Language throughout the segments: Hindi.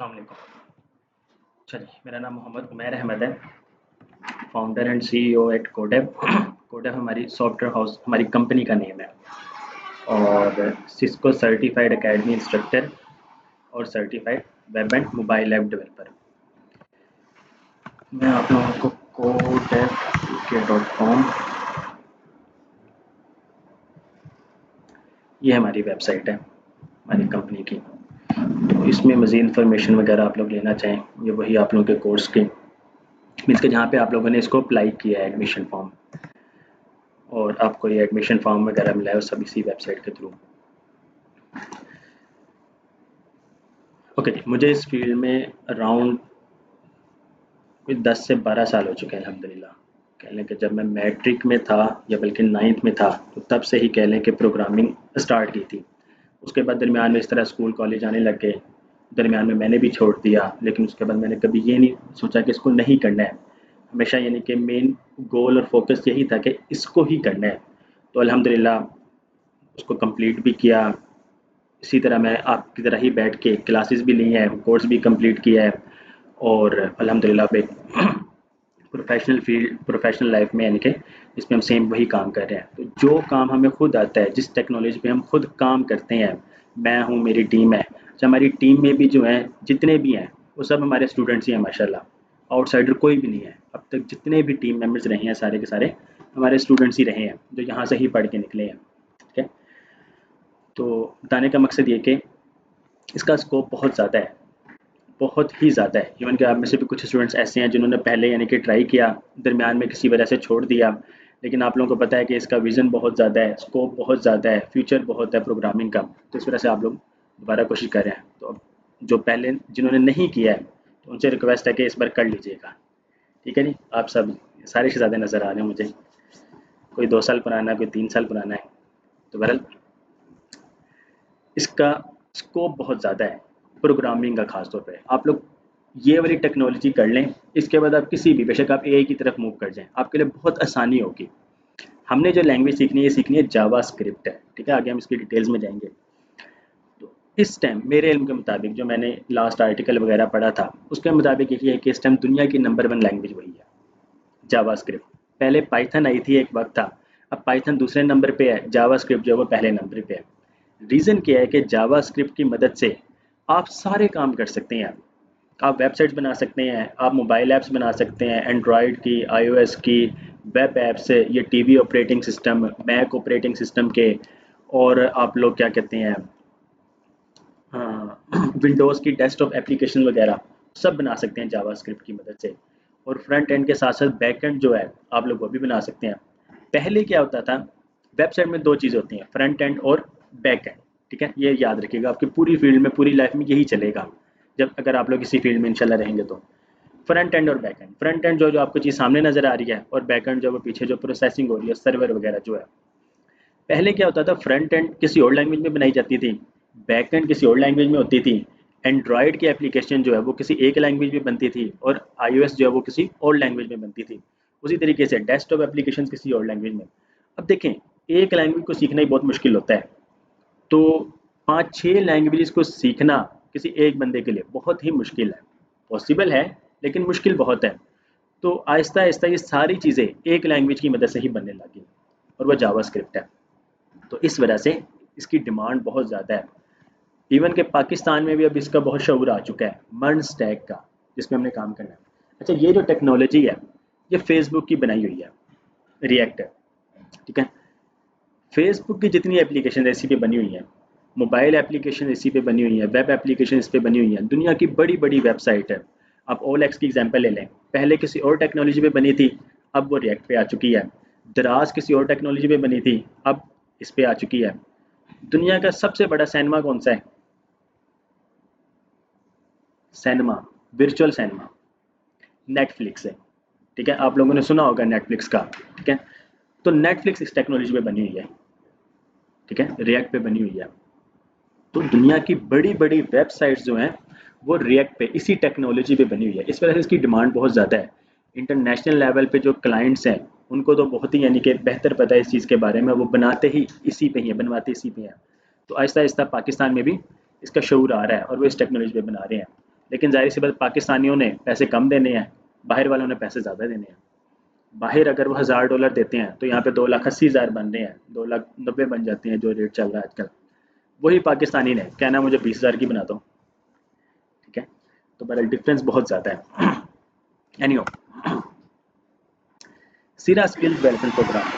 अस्सलाम वालेकुम। चलिए, मेरा नाम मोहम्मद उमैर अहमद है, फाउंडर एंड सीईओ एट कोडेव। कोडेव हमारी सॉफ्टवेयर हाउस, हमारी कंपनी का नेम है, और सिस्को सर्टिफाइड एकेडमी इंस्ट्रक्टर और certified web and mobile app developer. मैं आप लोगों को codev.com, ये हमारी वेबसाइट है हमारी कंपनी की। तो इसमें मज़ीद इन्फॉर्मेशन वगैरह आप लोग लेना चाहें, ये वही आप लोगों के कोर्स के मीन्स के जहाँ पे आप लोगों ने इसको अप्लाई किया है एडमिशन फॉर्म, और आपको ये एडमिशन फॉर्म वगैरह मिला है वो सब इसी वेबसाइट के थ्रू। ओके जी, मुझे इस फील्ड में अराउंड कोई 10 से 12 साल हो चुके हैं अल्हम्दुलिल्लाह। कह लें कि जब मैं मैट्रिक में था या बल्कि 9th में था तो तब से ही कह लें कि प्रोग्रामिंग स्टार्ट की थी। उसके बाद दरमियान में इस तरह स्कूल कॉलेज आने लग गए, दरमियान में मैंने भी छोड़ दिया, लेकिन उसके बाद मैंने कभी ये नहीं सोचा कि इसको नहीं करना है। हमेशा यानी कि मेन गोल और फोकस यही था कि इसको ही करना है। तो अल्हम्दुलिल्लाह उसको कंप्लीट भी किया। इसी तरह मैं आपकी तरह ही बैठ के क्लासेस भी ली हैं, कोर्स भी कंप्लीट किया है, और अल्हम्दुलिल्लाह पे प्रोफेशनल लाइफ में यानी कि इसमें हम सेम वही काम कर रहे हैं। तो जो काम हमें खुद आता है, जिस टेक्नोलॉजी पे हम खुद काम करते हैं, मैं हूँ, मेरी टीम है। अच्छा, हमारी टीम में भी जो हैं जितने भी हैं वो सब हमारे स्टूडेंट्स ही हैं माशाल्लाह, आउटसाइडर कोई भी नहीं है। अब तक जितने भी टीम मेंबर्स रहे हैं सारे के सारे हमारे स्टूडेंट्स ही रहे हैं, जो यहाँ से ही पढ़ के निकले हैं। ठीक है, तो बताने का मकसद ये कि इसका स्कोप बहुत ज़्यादा है, बहुत ही ज़्यादा है। इवन कि आप में से भी कुछ स्टूडेंट्स ऐसे हैं जिन्होंने पहले यानी कि ट्राई किया, दरमियान में किसी वजह से छोड़ दिया, लेकिन आप लोगों को पता है कि इसका विज़न बहुत ज़्यादा है, स्कोप बहुत ज़्यादा है, फ्यूचर बहुत है प्रोग्रामिंग का। तो इस वजह से आप लोग दोबारा कोशिश कर रहे हैं। तो अब जो पहले जिन्होंने नहीं किया है तो उनसे रिक्वेस्ट है कि इस बार कर लीजिएगा। ठीक है जी, आप सब सारे शहजादे नज़र आ रहे हैं मुझे, कोई 2 साल पुराना है, कोई 3 साल पुराना है। तो बहरहाल इसका स्कोप बहुत ज़्यादा है प्रोग्रामिंग का, ख़ास तौर पे आप लोग ये वाली टेक्नोलॉजी कर लें, इसके बाद आप किसी भी, बेशक आप एआई की तरफ मूव कर जाएं, आपके लिए बहुत आसानी होगी। हमने जो लैंग्वेज सीखनी है, ये सीखनी है जावा स्क्रिप्ट है। ठीक है, आगे हम इसकी डिटेल्स में जाएंगे। तो इस टाइम मेरे इल्म के मुताबिक, जो मैंने लास्ट आर्टिकल वगैरह पढ़ा था, उसके मुताबिक ये है कि इस टाइम दुनिया की नंबर 1 लैंग्वेज वही है, जावा स्क्रिप्ट। पहले पाइथन आई थी, एक वक्त था, अब पाइथन दूसरे नंबर पे है, जावा स्क्रिप्ट जो है वो पहले नंबर पे है। रीज़न क्या है कि जावा स्क्रिप्ट की मदद से आप सारे काम कर सकते हैं। आप वेबसाइट्स बना सकते हैं, आप मोबाइल ऐप्स बना सकते हैं, एंड्रॉयड की, आईओएस की, वेब ऐप्स, ये TV operating system, Mac operating system के, और आप लोग क्या कहते हैं, विंडोज़ की डेस्कटॉप एप्लीकेशन वगैरह सब बना सकते हैं जावा स्क्रिप्ट की मदद से। और फ्रंट एंड के साथ साथ बैक एंड जो है आप लोग वो भी बना सकते हैं। पहले क्या होता था, वेबसाइट में 2 चीज़ होती हैं, फ्रंट एंड और बैक एंड। ठीक है, ये याद रखिएगा, आपकी पूरी फील्ड में, पूरी लाइफ में यही चलेगा, जब अगर आप लोग इसी फील्ड में इंशाल्लाह रहेंगे तो। फ्रंट एंड और बैक एंड, फ्रंट एंड जो आपको चीज़ सामने नज़र आ रही है, और बैक एंड जो वो पीछे जो प्रोसेसिंग हो रही है, सर्वर वगैरह जो है। पहले क्या होता था, फ्रंट एंड किसी और लैंग्वेज में बनाई जाती थी, बैक एंड किसी और लैंग्वेज में होती थी। एंड्रॉयड की एप्लीकेशन जो है वो किसी एक लैंग्वेज में बनती थी, और आईओएस जो है वो किसी और लैंग्वेज में बनती थी। उसी तरीके से डेस्कटॉप एप्लीकेशन किसी और लैंग्वेज में। अब देखें, एक लैंग्वेज को सीखना ही बहुत मुश्किल होता है, तो 5-6 लैंग्वेज को सीखना किसी एक बंदे के लिए बहुत ही मुश्किल है। पॉसिबल है, लेकिन मुश्किल बहुत है। तो आहिस्ता आहिस्ता ये सारी चीज़ें एक लैंग्वेज की मदद से ही बनने लगी, और वो जावा स्क्रिप्ट है। तो इस वजह से इसकी डिमांड बहुत ज़्यादा है। इवन के पाकिस्तान में भी अब इसका बहुत शऊर आ चुका है, मर्न स्टैक का, जिसमें हमने काम करना है। अच्छा, ये जो टेक्नोलॉजी है ये फेसबुक की बनाई हुई है, रिएक्ट है। ठीक है, फेसबुक की जितनी एप्लीकेशन इसी पे बनी हुई है, मोबाइल एप्लीकेशन इसी पे बनी हुई है, वेब एप्लीकेशन इस पे बनी हुई है, दुनिया की बड़ी बड़ी वेबसाइट है। आप OLX की एग्जांपल ले लें, पहले किसी और टेक्नोलॉजी पे बनी थी, अब वो रिएक्ट पे आ चुकी है। दराज किसी और टेक्नोलॉजी पे बनी थी, अब इस पे आ चुकी है। दुनिया का सबसे बड़ा सिनेमा कौन सा है? सिनेमा, वर्चुअल सिनेमा, नेटफ्लिक्स है। ठीक है, आप लोगों ने सुना होगा नेटफ्लिक्स का। ठीक है, तो नेटफ्लिक्स इस टेक्नोलॉजी पे बनी हुई है। ठीक है, रिएक्ट पे बनी हुई है। तो दुनिया की बड़ी बड़ी वेबसाइट्स जो हैं वो रिएक्ट पे, इसी टेक्नोलॉजी पे बनी हुई है। इस वजह से इसकी डिमांड बहुत ज़्यादा है। इंटरनेशनल लेवल पे जो क्लाइंट्स हैं उनको तो बहुत ही यानी कि बेहतर पता है इस चीज़ के बारे में, वो बनाते ही इसी पे ही हैं, बनवाते इसी पे हैं। तो आहिस्ता आहिस्ता पाकिस्तान में भी इसका शऊर आ रहा है और वो इस टेक्नोलॉजी पे बना रहे हैं। लेकिन जाहिर सी बात पाकिस्तानियों ने पैसे कम देने हैं, बाहर वालों ने पैसे ज़्यादा देने हैं। बाहर अगर वो $1000 देते हैं तो यहाँ पे 2,80,000 बन रहे हैं, 2,90,000 बन जाती हैं जो रेट चल रहा है आजकल। वही पाकिस्तानी ने कहना मुझे 20,000 की बना दो, ठीक है। तो बहरहाल डिफरेंस बहुत ज़्यादा है। एनीहो, सीरा skill development programme,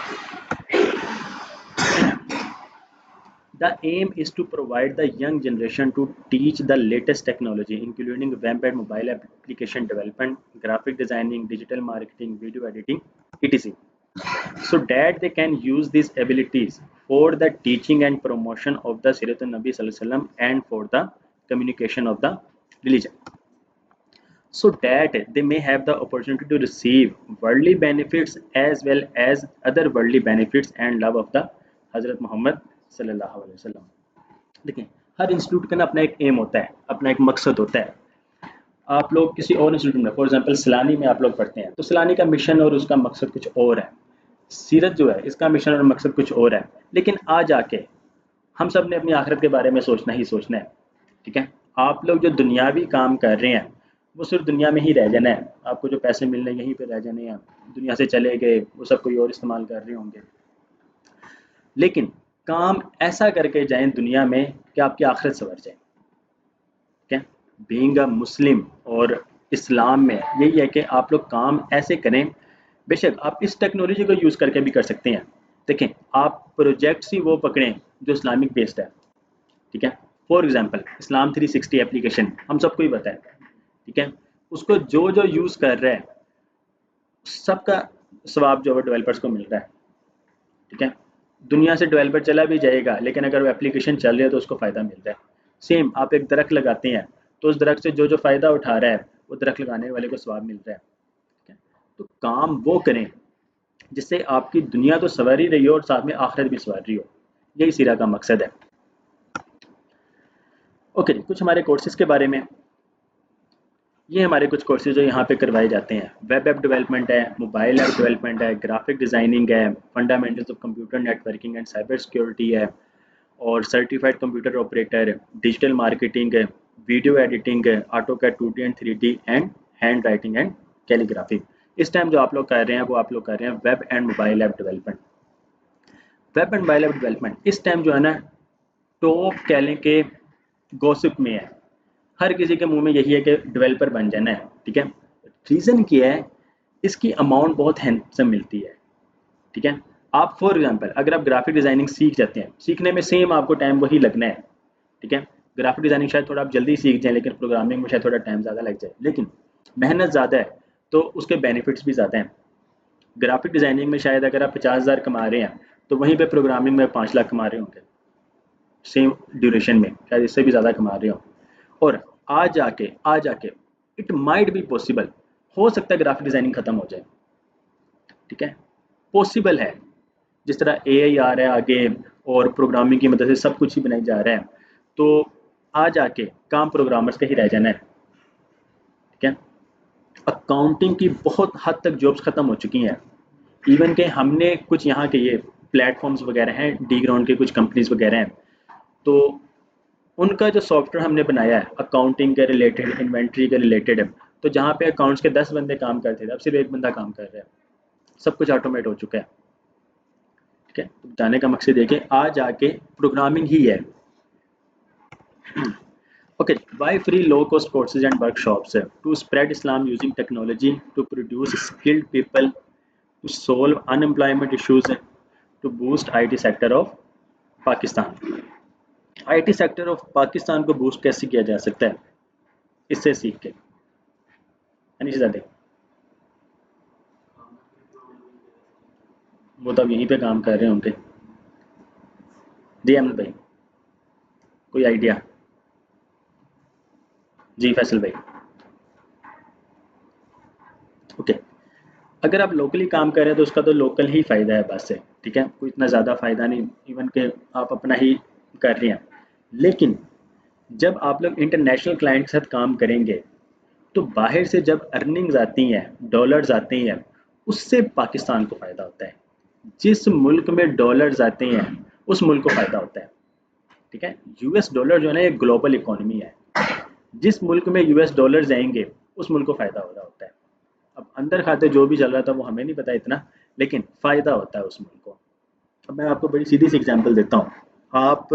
the aim is to provide the young generation to teach the latest technology, including web and mobile application development, graphic designing, digital marketing, video editing, etc. So that they can use these abilities for the teaching and promotion of the Sirat Nabi Sallallahu Alaihi Wasallam and for the communication of the religion. So that they may have the opportunity to receive worldly benefits as well as other worldly benefits and love of the Hazrat Muhammad सल्लल्लाहु अलैहि वसल्लम। देखिए, हर इंस्टीट्यूट का ना अपना एक एम होता है, अपना एक मकसद होता है। आप लोग किसी और इंस्टीट्यूट में, फॉर एग्जांपल सलानी में आप लोग पढ़ते हैं, तो सलानी का मिशन और उसका मकसद कुछ और है। सीरत जो है इसका मिशन और मकसद कुछ और है। लेकिन आज आके हम सब ने अपनी आखिरत के बारे में सोचना ही सोचना है, ठीक है। आप लोग जो दुनियावी काम कर रहे हैं वो सिर्फ दुनिया में ही रह जाना है, आपको जो पैसे मिलने यहीं पे रह जाने हैं, दुनिया से चले गए वो सब कोई और इस्तेमाल कर रहे होंगे। लेकिन काम ऐसा करके जाएं दुनिया में कि आपकी आखिरत संवर जाए, ठीक है। बीइंग अ मुस्लिम और इस्लाम में यही है कि आप लोग काम ऐसे करें। बेशक आप इस टेक्नोलॉजी को यूज़ करके भी कर सकते हैं। देखें, आप प्रोजेक्ट्स ही वो पकड़ें जो इस्लामिक बेस्ड है, ठीक है। फॉर एग्जांपल इस्लाम 360 एप्लीकेशन हम सबको ही पता है, ठीक है। उसको जो जो यूज़ कर रहा है सबका सवाब जो है डेवलपर्स को मिल रहा है, ठीक है। दुनिया से डेवलपर चला भी जाएगा लेकिन अगर वो एप्लीकेशन चल रही है तो उसको फ़ायदा मिल रहा है। सेम आप एक दरख्त लगाते हैं तो उस दरख्त से जो जो फ़ायदा उठा रहा है वो दरख्त लगाने वाले को सवाब मिल रहा है, ठीक है। तो काम वो करें जिससे आपकी दुनिया तो संवर ही रही हो और साथ में आखिरत भी संवर रही हो। यही सीरा का मकसद है। ओके, कुछ हमारे कोर्सेज के बारे में। ये हमारे कुछ कोर्सेज जो यहाँ पे करवाए जाते हैं। वेब ऐप डेवलपमेंट है, मोबाइल ऐप डेवलपमेंट है, ग्राफिक डिज़ाइनिंग है, fundamentals of computer networking and cyber security है, और certified computer operator, digital marketing है, वीडियो एडिटिंग है, AutoCAD 2D and 3D and hand writing and calligraphy. इस टाइम जो आप लोग कर रहे हैं वो आप लोग कर रहे हैं web and mobile app development. Web and mobile app development इस टाइम जो है ना टॉप कह लें कि गॉसिप में है। हर किसी के मुंह में यही है कि डेवलपर बन जाना है, ठीक है। रीज़न क्या है, इसकी अमाउंट बहुत हैंडसम मिलती है, ठीक है। आप फॉर एग्जांपल अगर आप ग्राफिक डिज़ाइनिंग सीख जाते हैं, सीखने में सेम आपको टाइम वही लगना है, ठीक है। ग्राफिक डिज़ाइनिंग शायद थोड़ा आप जल्दी सीख जाएं लेकिन प्रोग्रामिंग में शायद थोड़ा टाइम ज़्यादा लग जाए, लेकिन मेहनत ज़्यादा है तो उसके बेनिफिट्स भी ज़्यादा हैं। ग्राफिक डिज़ाइनिंग में शायद अगर आप 50,000 कमा रहे हैं तो वहीं पर प्रोग्रामिंग में 5 लाख कमा रहे होंगे, सेम ड्यूरेशन में शायद इससे भी ज़्यादा कमा रहे हो। और आ जाके इट माइट बी पॉसिबल, हो सकता है ग्राफिक डिज़ाइनिंग ख़त्म हो जाए, ठीक है। पॉसिबल है, जिस तरह AI आ रहा है आगे और प्रोग्रामिंग की मदद से सब कुछ ही बनाई जा रहा है, तो आ जाके काम प्रोग्रामर्स का ही रह जाना है, ठीक है। अकाउंटिंग की बहुत हद तक जॉब्स ख़त्म हो चुकी हैं। इवन के हमने कुछ यहाँ के ये प्लेटफॉर्म्स वगैरह हैं, डी ग्राउंड के कुछ कंपनीज वगैरह हैं, तो उनका जो सॉफ्टवेयर हमने बनाया है अकाउंटिंग के रिलेटेड, इन्वेंट्री के रिलेटेड है, तो जहाँ पे अकाउंट्स के 10 बंदे काम करते थे अब सिर्फ एक बंदा काम कर रहा है, सब कुछ ऑटोमेट हो चुका है, ठीक है। तो जाने का मकसद है कि आ जाके प्रोग्रामिंग ही है। Okay, why free low cost courses and workshops to spread Islam using technology to produce skilled people to solve unemployment issues to boost IT sector of Pakistan. IT sector of Pakistan को बूस्ट कैसे किया जा सकता है, इससे सीख के वो तो अब यहीं पे काम कर रहे होंगे। जी अहमद भाई, कोई आइडिया? जी फैसल भाई। ओके, अगर आप लोकली काम कर रहे हैं तो उसका तो लोकल ही फ़ायदा है बस से, ठीक है। कोई इतना ज़्यादा फ़ायदा नहीं, इवन के आप अपना ही कर रहे हैं। लेकिन जब आप लोग इंटरनेशनल क्लाइंट के साथ काम करेंगे तो बाहर से जब अर्निंग्स आती हैं, डॉलर्स आते हैं, उससे पाकिस्तान को फ़ायदा होता है। जिस मुल्क में डॉलर्स आते हैं उस मुल्क को फ़ायदा होता है, ठीक है। US डॉलर जो है ना, एक ग्लोबल इकोनॉमी है। जिस मुल्क में यूएस डॉलर जाएंगे उस मुल्क को फ़ायदा हो रहा होता है। अब अंदर खाते जो भी चल रहा था वो हमें नहीं पता इतना, लेकिन फ़ायदा होता है उस मुल्क को। अब मैं आपको बड़ी सीधी सी एग्जांपल देता हूँ। आप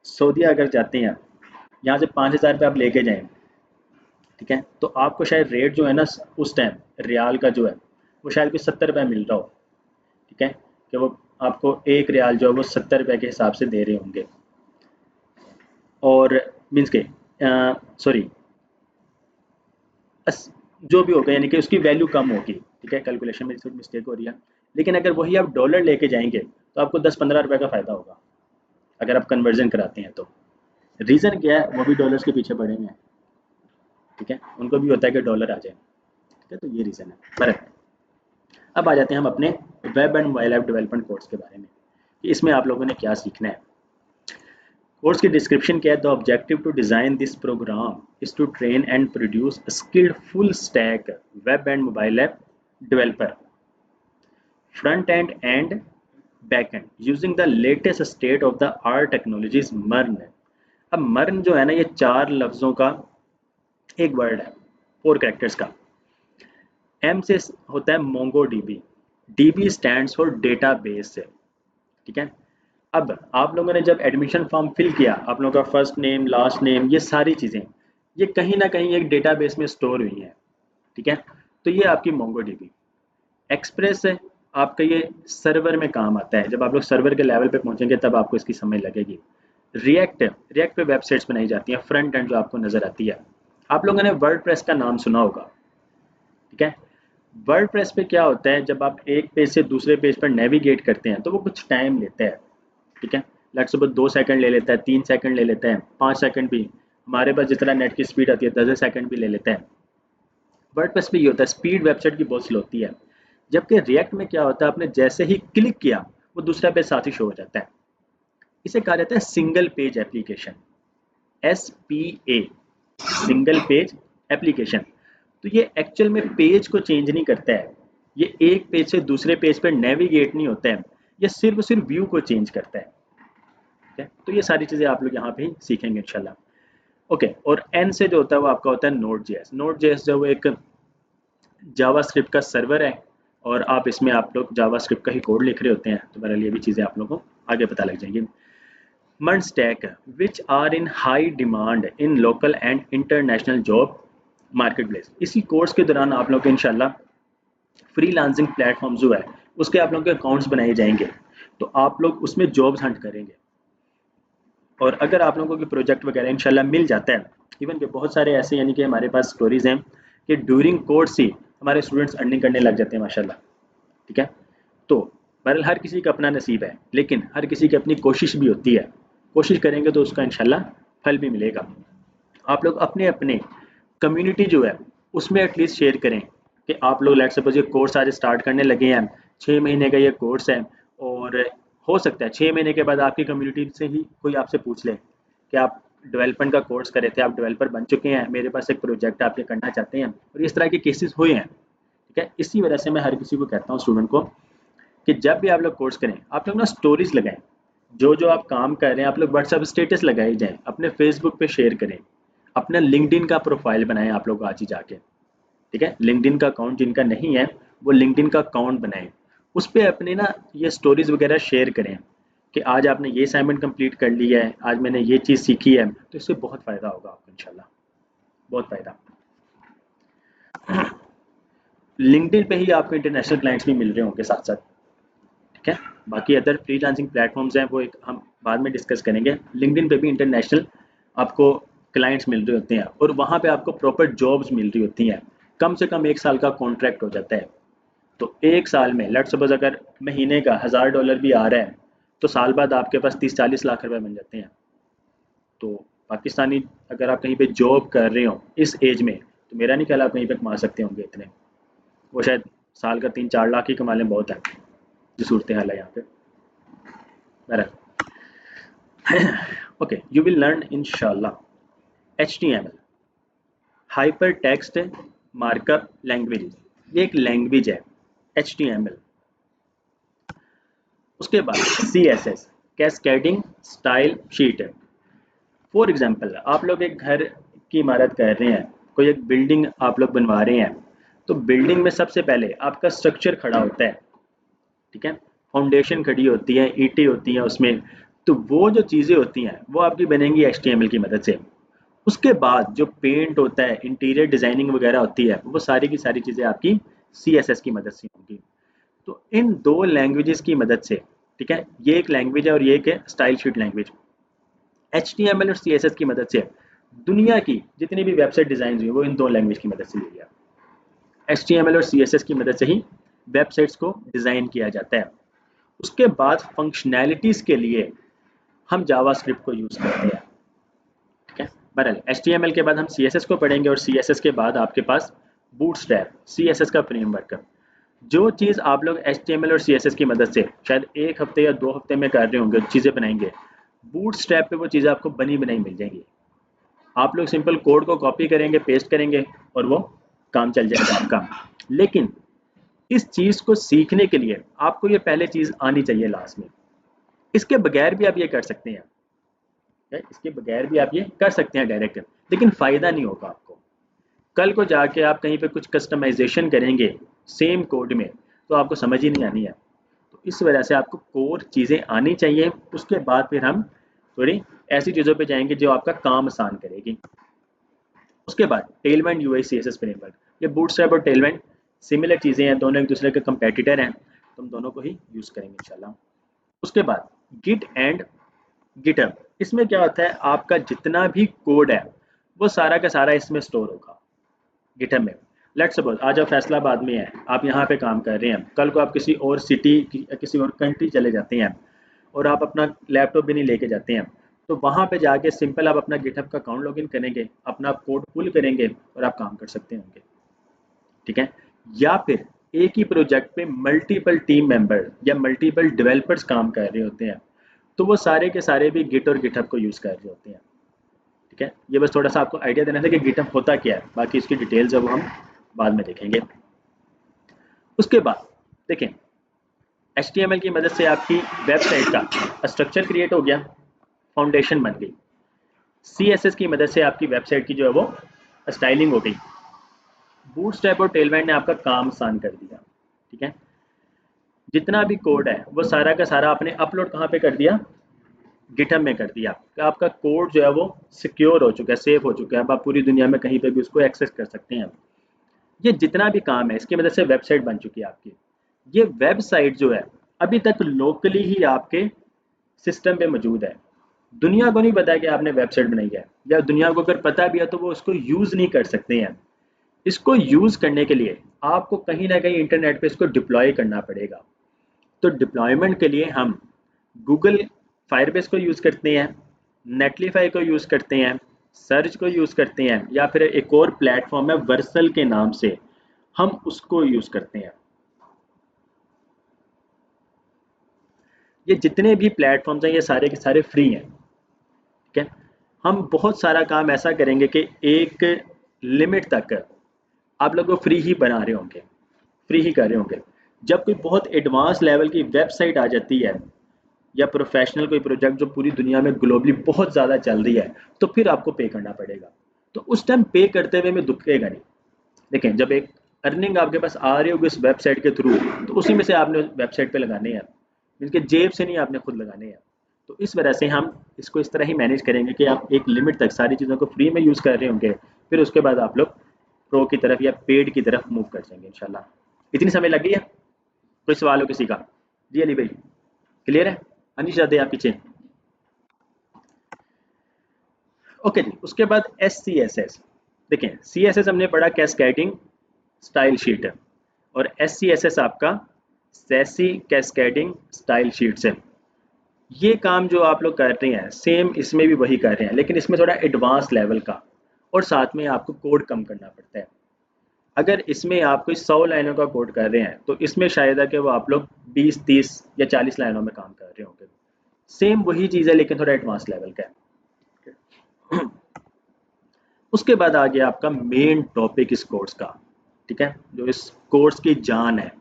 सऊदीया अगर जाते हैं, यहाँ से 5,000 रुपये आप लेके जाएं, ठीक है, तो आपको शायद रेट जो है ना उस टाइम रियाल का जो है वो शायद कोई 70 रुपये मिल रहा हो, ठीक है, कि वो आपको एक रियाल जो है वो 70 रुपये के हिसाब से दे रहे होंगे, और मीन्स के सॉरी जो भी होगा यानी कि उसकी वैल्यू कम होगी, ठीक है, कैलकुलेशन में थोड़ी मिस्टेक हो रही है। लेकिन अगर वही आप डॉलर लेके जाएंगे तो आपको 10-15 रुपये का फ़ायदा होगा अगर आप कन्वर्जन कराते हैं तो। रीज़न क्या है, वो भी डॉलर्स के पीछे पड़े हुए हैं, ठीक है, उनको भी होता है कि डॉलर आ जाए, ठीक है, तो ये रीज़न है। बट अब आ जाते हैं हम अपने web and mobile app development course के बारे में कि इसमें आप लोगों ने क्या सीखना है। कोर्स की डिस्क्रिप्शन क्या है, the objective to design this programme is to train and produce skilled full stack web and mobile app developer, front end and back end using the latest state of the art technologies मर्न। अब मर्न जो है ना ये 4 लफ्जों का एक वर्ड है, 4 कैरेक्टर्स का। एम से होता है Mongo dB, dB stands for data base से, ठीक है। अब आप लोगों ने जब एडमिशन फॉर्म फिल किया, आप लोगों का फर्स्ट नेम लास्ट नेम ये सारी चीज़ें ये कहीं ना कहीं एक डेटाबेस में स्टोर हुई हैं, ठीक है, तो ये आपकी मोंगो डीबी। एक्सप्रेस है आपका, ये सर्वर में काम आता है, जब आप लोग सर्वर के लेवल पे पहुंचेंगे तब आपको इसकी समझ लगेगी। रिएक्ट, रिएक्ट पे वेबसाइट्स बनाई जाती हैं, फ्रंट एंड जो आपको नज़र आती है। आप लोगों ने वर्डप्रेस का नाम सुना होगा, ठीक है। वर्डप्रेस पे क्या होता है, जब आप एक पेज से दूसरे पेज पर नेविगेट करते हैं तो वो कुछ टाइम लेता है, ठीक है। लेट्स सपोज 2 सेकंड ले लेता है, 3 सेकंड ले लेता है, 5 सेकंड भी, हमारे पास जितना नेट की स्पीड आती है 10 सेकंड भी ले लेता है। वर्डप्रेस पे ये होता है, स्पीड वेबसाइट की बहुत स्लो होती है। जबकि रिएक्ट में क्या होता है, आपने जैसे ही क्लिक किया वो दूसरा पेज साथ ही शो हो जाता है। इसे कहा जाता है single page application, SPA, single page application. तो ये एक्चुअल में पेज को चेंज नहीं करता है, ये एक पेज से दूसरे पेज पर नेविगेट नहीं होता है, ये सिर्फ सिर्फ व्यू को चेंज करता है, ठीक है। तो ये सारी चीज़ें आप लोग यहाँ पे ही सीखेंगे इंशाल्लाह। ओके, और एन से जो होता है वो आपका होता है नोड जेएस। नोड जेएस जो वो एक जावास्क्रिप्ट का सर्वर है, और आप इसमें आप लोग जावास्क्रिप्ट का ही कोड लिख रहे होते हैं, तो बहरहाल ये भी चीज़ें आप लोगों को आगे पता लग जाएंगी। MERN stack which are in high demand in local and international job market place. इसी कोर्स के दौरान आप लोग इंशाल्लाह फ्रीलांसिंग प्लेटफॉर्म जो है उसके आप लोगों के अकाउंट्स बनाए जाएंगे, तो आप लोग उसमें जॉब्स हंट करेंगे। और अगर आप लोगों के प्रोजेक्ट वगैरह इंशाल्लाह मिल जाता है, इवन के बहुत सारे ऐसे यानी कि हमारे पास स्टोरीज हैं कि ड्यूरिंग कोर्स ही हमारे स्टूडेंट्स अर्निंग करने लग जाते हैं माशाल्लाह, ठीक है। तो बहरहाल हर किसी का अपना नसीब है, लेकिन हर किसी की अपनी कोशिश भी होती है, कोशिश करेंगे तो उसका इंशाल्लाह फल भी मिलेगा। आप लोग अपने अपने कम्युनिटी जो है उसमें एटलीस्ट शेयर करें कि आप लोग लेट्स सपोज ये कोर्स आज स्टार्ट करने लगे हैं, 6 महीने का ये कोर्स है, और हो सकता है 6 महीने के बाद आपकी कम्युनिटी से ही कोई आपसे पूछ ले कि आप डेवलपमेंट का कोर्स करे थे, आप डेवलपर बन चुके हैं, मेरे पास एक प्रोजेक्ट आप ये करना चाहते हैं, और इस तरह के केसेस हुए हैं, ठीक है। इसी वजह से मैं हर किसी को कहता हूँ स्टूडेंट को कि जब भी आप लोग कोर्स करें आप लोग ना स्टोरीज लगाएं, जो जो आप काम कर रहे हैं आप लोग व्हाट्सएप स्टेटस लगाए जाएं, अपने फेसबुक पे शेयर करें, अपना लिंक्डइन का प्रोफाइल बनाएं आप लोग आज ही जाके, ठीक है। लिंक्डइन का अकाउंट जिनका नहीं है वो लिंक्डइन का अकाउंट बनाएं, उस पर अपने ना ये स्टोरीज वगैरह शेयर करें कि आज आपने ये असाइनमेंट कंप्लीट कर लिया है, आज मैंने ये चीज़ सीखी है, तो इससे बहुत फ़ायदा होगा आपको इंशाल्लाह, बहुत फ़ायदा। लिंक्डइन पे ही आपको इंटरनेशनल क्लाइंट्स भी मिल रहे होंगे साथ साथ, ठीक है। बाकी अदर फ्रीलांसिंग प्लेटफॉर्म्स हैं वो एक हम बाद में डिस्कस करेंगे। लिंक्डइन पे भी इंटरनेशनल आपको क्लाइंट्स मिल रहे होते हैं, और वहाँ पे आपको प्रॉपर जॉब्स मिल रही होती हैं। कम से कम 1 साल का कॉन्ट्रैक्ट हो जाता है, तो 1 साल में लेट्स सपोज अगर महीने का $1000 भी आ रहा है, तो साल बाद आपके पास 30-40 लाख रुपए बन जाते हैं। तो पाकिस्तानी अगर आप कहीं पे जॉब कर रहे हो इस एज में, तो मेरा नहीं ख्याल आप कहीं पे कमा सकते होंगे इतने, वो शायद साल का 3-4 लाख ही कमा लें, बहुत है जो सूरत हाल है यहाँ पे। बहरहाल ओके, यू विल लर्न इंशाल्लाह HTML, hyper text markup language, ये एक लैंग्वेज है HTML। उसके बाद CSS, cascading style sheet, for example आप लोग एक घर की इमारत कर रहे हैं, कोई एक बिल्डिंग आप लोग बनवा रहे हैं, तो बिल्डिंग में सबसे पहले आपका स्ट्रक्चर खड़ा होता है, ठीक है, फाउंडेशन खड़ी होती है, ईंटें होती हैं उसमें, तो वो जो चीज़ें होती हैं वो आपकी बनेंगी HTML की मदद से। उसके बाद जो पेंट होता है, इंटीरियर डिजाइनिंग वगैरह होती है, वो सारी की सारी चीज़ें आपकी CSS की मदद से होंगी। तो इन दो लैंग्वेजेस की मदद से, ठीक है, ये एक लैंग्वेज है और ये एक है स्टाइल शीट लैंग्वेज। HTML और CSS की मदद से दुनिया की जितनी भी वेबसाइट डिजाइन हुई वो इन दो लैंग्वेज की मदद से हुई है। HTML और CSS की मदद से ही वेबसाइट्स को डिज़ाइन किया जाता है। उसके बाद फंक्शनैलिटीज़ के लिए हम जावास्क्रिप्ट को यूज़ करते हैं, ठीक है। बहरहाल HTML के बाद हम CSS को पढ़ेंगे और CSS के बाद आपके पास बूटस्ट्रैप CSS का फ्रेमवर्क है। जो चीज़ आप लोग HTML और CSS की मदद से शायद 1 हफ्ते या 2 हफ्ते में कर रहे होंगे, चीज़ें बनाएंगे, बूटस्ट्रैप पे वो चीज़ें आपको बनी बनाई मिल जाएंगी। आप लोग सिंपल कोड को कॉपी करेंगे, पेस्ट करेंगे और वो काम चल जाएगा आपका। लेकिन इस चीज़ को सीखने के लिए आपको ये पहले चीज़ आनी चाहिए लास्ट में। इसके बगैर भी आप ये कर सकते हैं, इसके बगैर भी आप ये कर सकते हैं डायरेक्ट, लेकिन फ़ायदा नहीं होगा आपको। कल को जाके आप कहीं पे कुछ कस्टमाइजेशन करेंगे सेम कोड में, तो आपको समझ ही नहीं आनी है। तो इस वजह से आपको कोर चीज़ें आनी चाहिए, उसके बाद फिर हम थोड़ी ऐसी चीज़ों पे जाएंगे जो आपका काम आसान करेगी। उसके बाद टेलविंड UI CSS फ्रेमवर्क, ये बूटस्ट्रैप और टेलविंड सिमिलर चीज़ें हैं, दोनों एक दूसरे के कंपेटिटर हैं, तो हम दोनों को ही यूज़ करेंगे इंशाल्लाह। उसके बाद गिट एंड गिटहब, इसमें क्या होता है, आपका जितना भी कोड है वो सारा का सारा इसमें स्टोर होगा गिटहब में। लेट्स सपोज आज आप फैसलाबाद में हैं, आप यहाँ पे काम कर रहे हैं, कल को आप किसी और सिटी किसी और कंट्री चले जाते हैं और आप अपना लैपटॉप भी नहीं लेके जाते हैं, तो वहाँ पे जाके सिंपल आप अपना गिटहब का अकाउंट लॉगिन करेंगे, अपना कोड पुल करेंगे और आप काम कर सकते होंगे, ठीक है। या फिर एक ही प्रोजेक्ट पे मल्टीपल टीम मेंबर या मल्टीपल डेवलपर्स काम कर रहे होते हैं, तो वो सारे के सारे भी गिट और गिटहब को यूज़ कर रहे होते हैं, ठीक है। ये बस थोड़ा सा आपको आइडिया देना था कि गिटहब होता क्या है, बाकी इसकी डिटेल्स है वो हम बाद में देखेंगे। उसके बाद देखें, HTML की मदद से आपकी वेबसाइट का स्ट्रक्चर क्रिएट हो गया, फाउंडेशन बन गई। CSS की मदद से आपकी वेबसाइट की जो है वो स्टाइलिंग हो गई। बूटस्ट्रैप और टेलविंड ने आपका काम आसान कर दिया, ठीक है। जितना भी कोड है वो सारा का सारा आपने अपलोड कहाँ पे कर दिया, गिटहब में कर दिया। तो आपका कोड जो है वो सिक्योर हो चुका है, सेफ हो चुका है, अब आप पूरी दुनिया में कहीं पे भी उसको एक्सेस कर सकते हैं। ये जितना भी काम है इसकी मदद से वेबसाइट बन चुकी है आपकी। ये वेबसाइट जो है अभी तक लोकली ही आपके सिस्टम पे मौजूद है, दुनिया को नहीं पता कि आपने वेबसाइट बनाई है, या दुनिया को अगर पता भी है तो वो उसको यूज़ नहीं कर सकते हैं। इसको यूज़ करने के लिए आपको कहीं ना कहीं इंटरनेट पे इसको डिप्लॉय करना पड़ेगा। तो डिप्लॉयमेंट के लिए हम गूगल फायरबेस को यूज़ करते हैं, नेटलीफाई को यूज़ करते हैं, सर्च को यूज़ करते हैं, या फिर एक और प्लेटफॉर्म है वर्सल के नाम से, हम उसको यूज़ करते हैं। ये जितने भी प्लेटफॉर्म्स हैं ये सारे के सारे फ्री हैं, ठीक है। हम बहुत सारा काम ऐसा करेंगे कि एक लिमिट तक आप लोग को फ्री ही बना रहे होंगे, फ्री ही कर रहे होंगे। जब कोई बहुत एडवांस लेवल की वेबसाइट आ जाती है या प्रोफेशनल कोई प्रोजेक्ट जो पूरी दुनिया में ग्लोबली बहुत ज़्यादा चल रही है, तो फिर आपको पे करना पड़ेगा। तो उस टाइम पे करते हुए में दुखेगा नहीं। देखें, जब एक अर्निंग आपके पास आ रही होगी इस वेबसाइट के थ्रू, तो उसी में से आपने वेबसाइट पे लगाने हैं, इनके जेब से नहीं आपने खुद लगाने हैं। तो इस वजह से हम इसको इस तरह ही मैनेज करेंगे कि आप एक लिमिट तक सारी चीज़ों को फ्री में यूज़ कर रहे होंगे, फिर उसके बाद आप लोग प्रो की तरफ या पेड की तरफ मूव कर जाएंगे इंशाल्लाह। इतनी समय लग गई है? कोई सवाल हो किसी का? जी अली भाई, क्लियर है? अनिश याद है आप पीछे? ओके जी। उसके बाद SCSS, देखें CSS हमने पढ़ा कैस्केडिंग स्टाइल शीट है, और SCSS आपका सैसी कैस्केडिंग स्टाइल शीट्स है। ये काम जो आप लोग कर रहे हैं सेम इसमें भी वही कर रहे हैं, लेकिन इसमें थोड़ा एडवांस लेवल का, और साथ में आपको कोड कम करना पड़ता है। अगर इसमें आप कोई 100 लाइनों का कोड कर रहे हैं, तो इसमें शायद है कि वो आप लोग 20, 30 या 40 लाइनों में काम कर रहे होंगे। सेम वही चीज़ है लेकिन थोड़ा एडवांस लेवल का है। उसके बाद आ गया आपका मेन टॉपिक इस कोर्स का, ठीक है, जो इस कोर्स की जान है,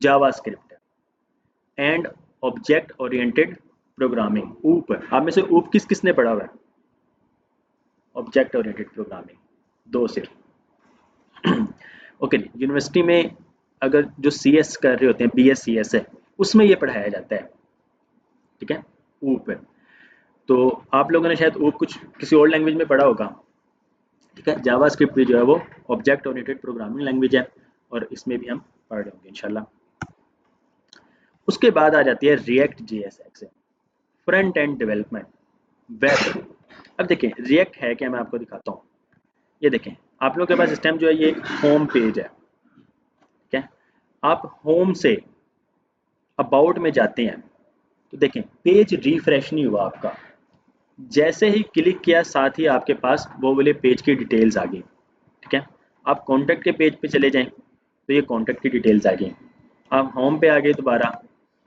JavaScript and object oriented programming, ऊप। आप में से ऊप किस किसने पढ़ा हुआ है? ऑब्जेक्ट ओरिएंटेड प्रोग्रामिंग, दो सिर्फ। ओके, यूनिवर्सिटी में अगर जो सी एस कर रहे होते हैं, बी एस सी एस है, उसमें ये पढ़ाया जाता है, ठीक है, ऊप है। तो आप लोगों ने शायद ऊप कुछ किसी और लैंग्वेज में पढ़ा होगा, ठीक है। जावास्क्रिप्ट भी जो है वो ऑब्जेक्ट ओरिएंटेड प्रोग्रामिंग लैंग्वेज है, और इसमें भी हम पढ़ रहे होंगे इंशाल्लाह। उसके बाद आ जाती है react JSX, front end development, web. अब देखें रिएक्ट है क्या, मैं आपको दिखाता हूँ। ये देखें, आप लोगों के पास इस टाइम जो है ये एक होम पेज है, ठीक है। आप होम से अबाउट में जाते हैं तो देखें पेज रिफ्रेश नहीं हुआ आपका, जैसे ही क्लिक किया साथ ही आपके पास वो वाले पेज की डिटेल्स आ गई, ठीक है। आप कॉन्टैक्ट के पेज पे चले जाएं तो ये कॉन्टैक्ट की डिटेल्स आ गई। आप होम पे आ गए दोबारा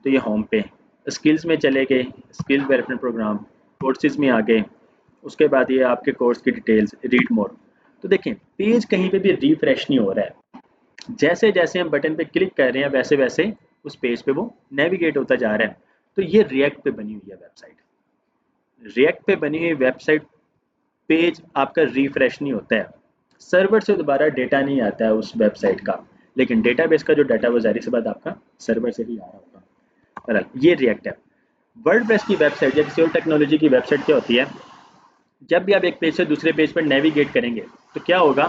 तो ये होम पे, स्किल्स में चले गए, स्किल डेवलपमेंट प्रोग्राम, कोर्सेज में आ गए, उसके बाद ये आपके कोर्स की डिटेल्स, रीड मोर। तो देखें पेज कहीं पे भी रिफ्रेश नहीं हो रहा है, जैसे जैसे हम बटन पे क्लिक कर रहे हैं वैसे वैसे उस पेज पे वो नेविगेट होता जा रहा है। तो ये रिएक्ट पे बनी हुई है वेबसाइट। रिएक्ट पे बनी हुई वेबसाइट पेज आपका रिफ्रेश नहीं होता है, सर्वर से दोबारा डेटा नहीं आता है उस वेबसाइट का, लेकिन डेटाबेस का जो डाटा वो जाहिर सी बात आपका सर्वर से ही आ रहा होगा। बहरहाल ये रिएक्ट है। वर्डप्रेस की वेबसाइट या किसी और टेक्नोलॉजी की वेबसाइट क्या होती है, जब भी आप एक पेज से दूसरे पेज पर नेविगेट करेंगे तो क्या होगा,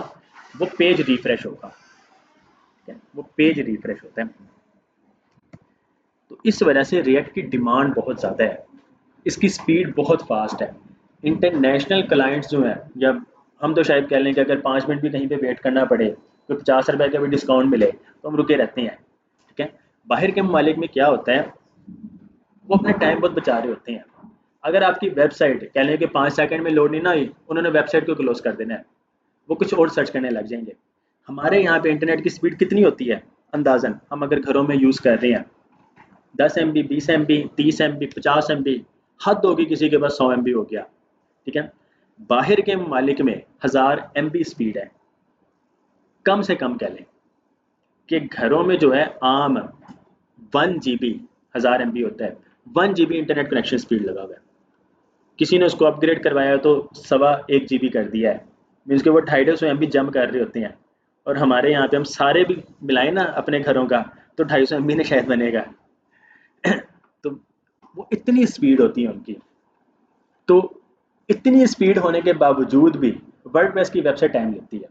वो पेज रिफ्रेश होगा, ठीक है? वो पेज रिफ्रेश होता है। तो इस वजह से रिएक्ट की डिमांड बहुत ज़्यादा है, इसकी स्पीड बहुत फास्ट है। इंटरनेशनल क्लाइंट्स जो हैं, या हम तो शायद कह लें कि अगर 5 मिनट भी कहीं पे वेट करना पड़े तो 50 रुपए का भी डिस्काउंट मिले तो हम रुके रहते हैं, ठीक है। बाहर के ममालिक में क्या होता है, वो अपना टाइम बहुत बचा रहे होते हैं। अगर आपकी वेबसाइट कह लें कि 5 सेकंड में लोड नहीं ना हुई, उन्होंने वेबसाइट को क्लोज कर देना है, वो कुछ और सर्च करने लग जाएंगे। हमारे यहाँ पे इंटरनेट की स्पीड कितनी होती है अंदाजन, हम अगर घरों में यूज़ कर रहे हैं 10 MB, 20 MB, 30 MB, 50 MB, हद होगी किसी के पास 100 MB हो गया, ठीक है। बाहर के ममालिक में 1000 MB स्पीड है, कम से कम कह लें कि घरों में जो है आम 1 GB 1000 MB होता है। 1 GB इंटरनेट कनेक्शन स्पीड लगा हुआ है, किसी ने उसको अपग्रेड करवाया तो 1.25 GB कर दिया है, मीन्स के वो 250-250 MB जम कर रहे होते हैं। और हमारे यहाँ पे हम सारे भी मिलाए ना अपने घरों का तो 250 MB ने शायद बनेगा। तो वो इतनी स्पीड होती है उनकी। तो इतनी स्पीड होने के बावजूद भी वर्डप्रेस की वेबसाइट टाइम लेती है।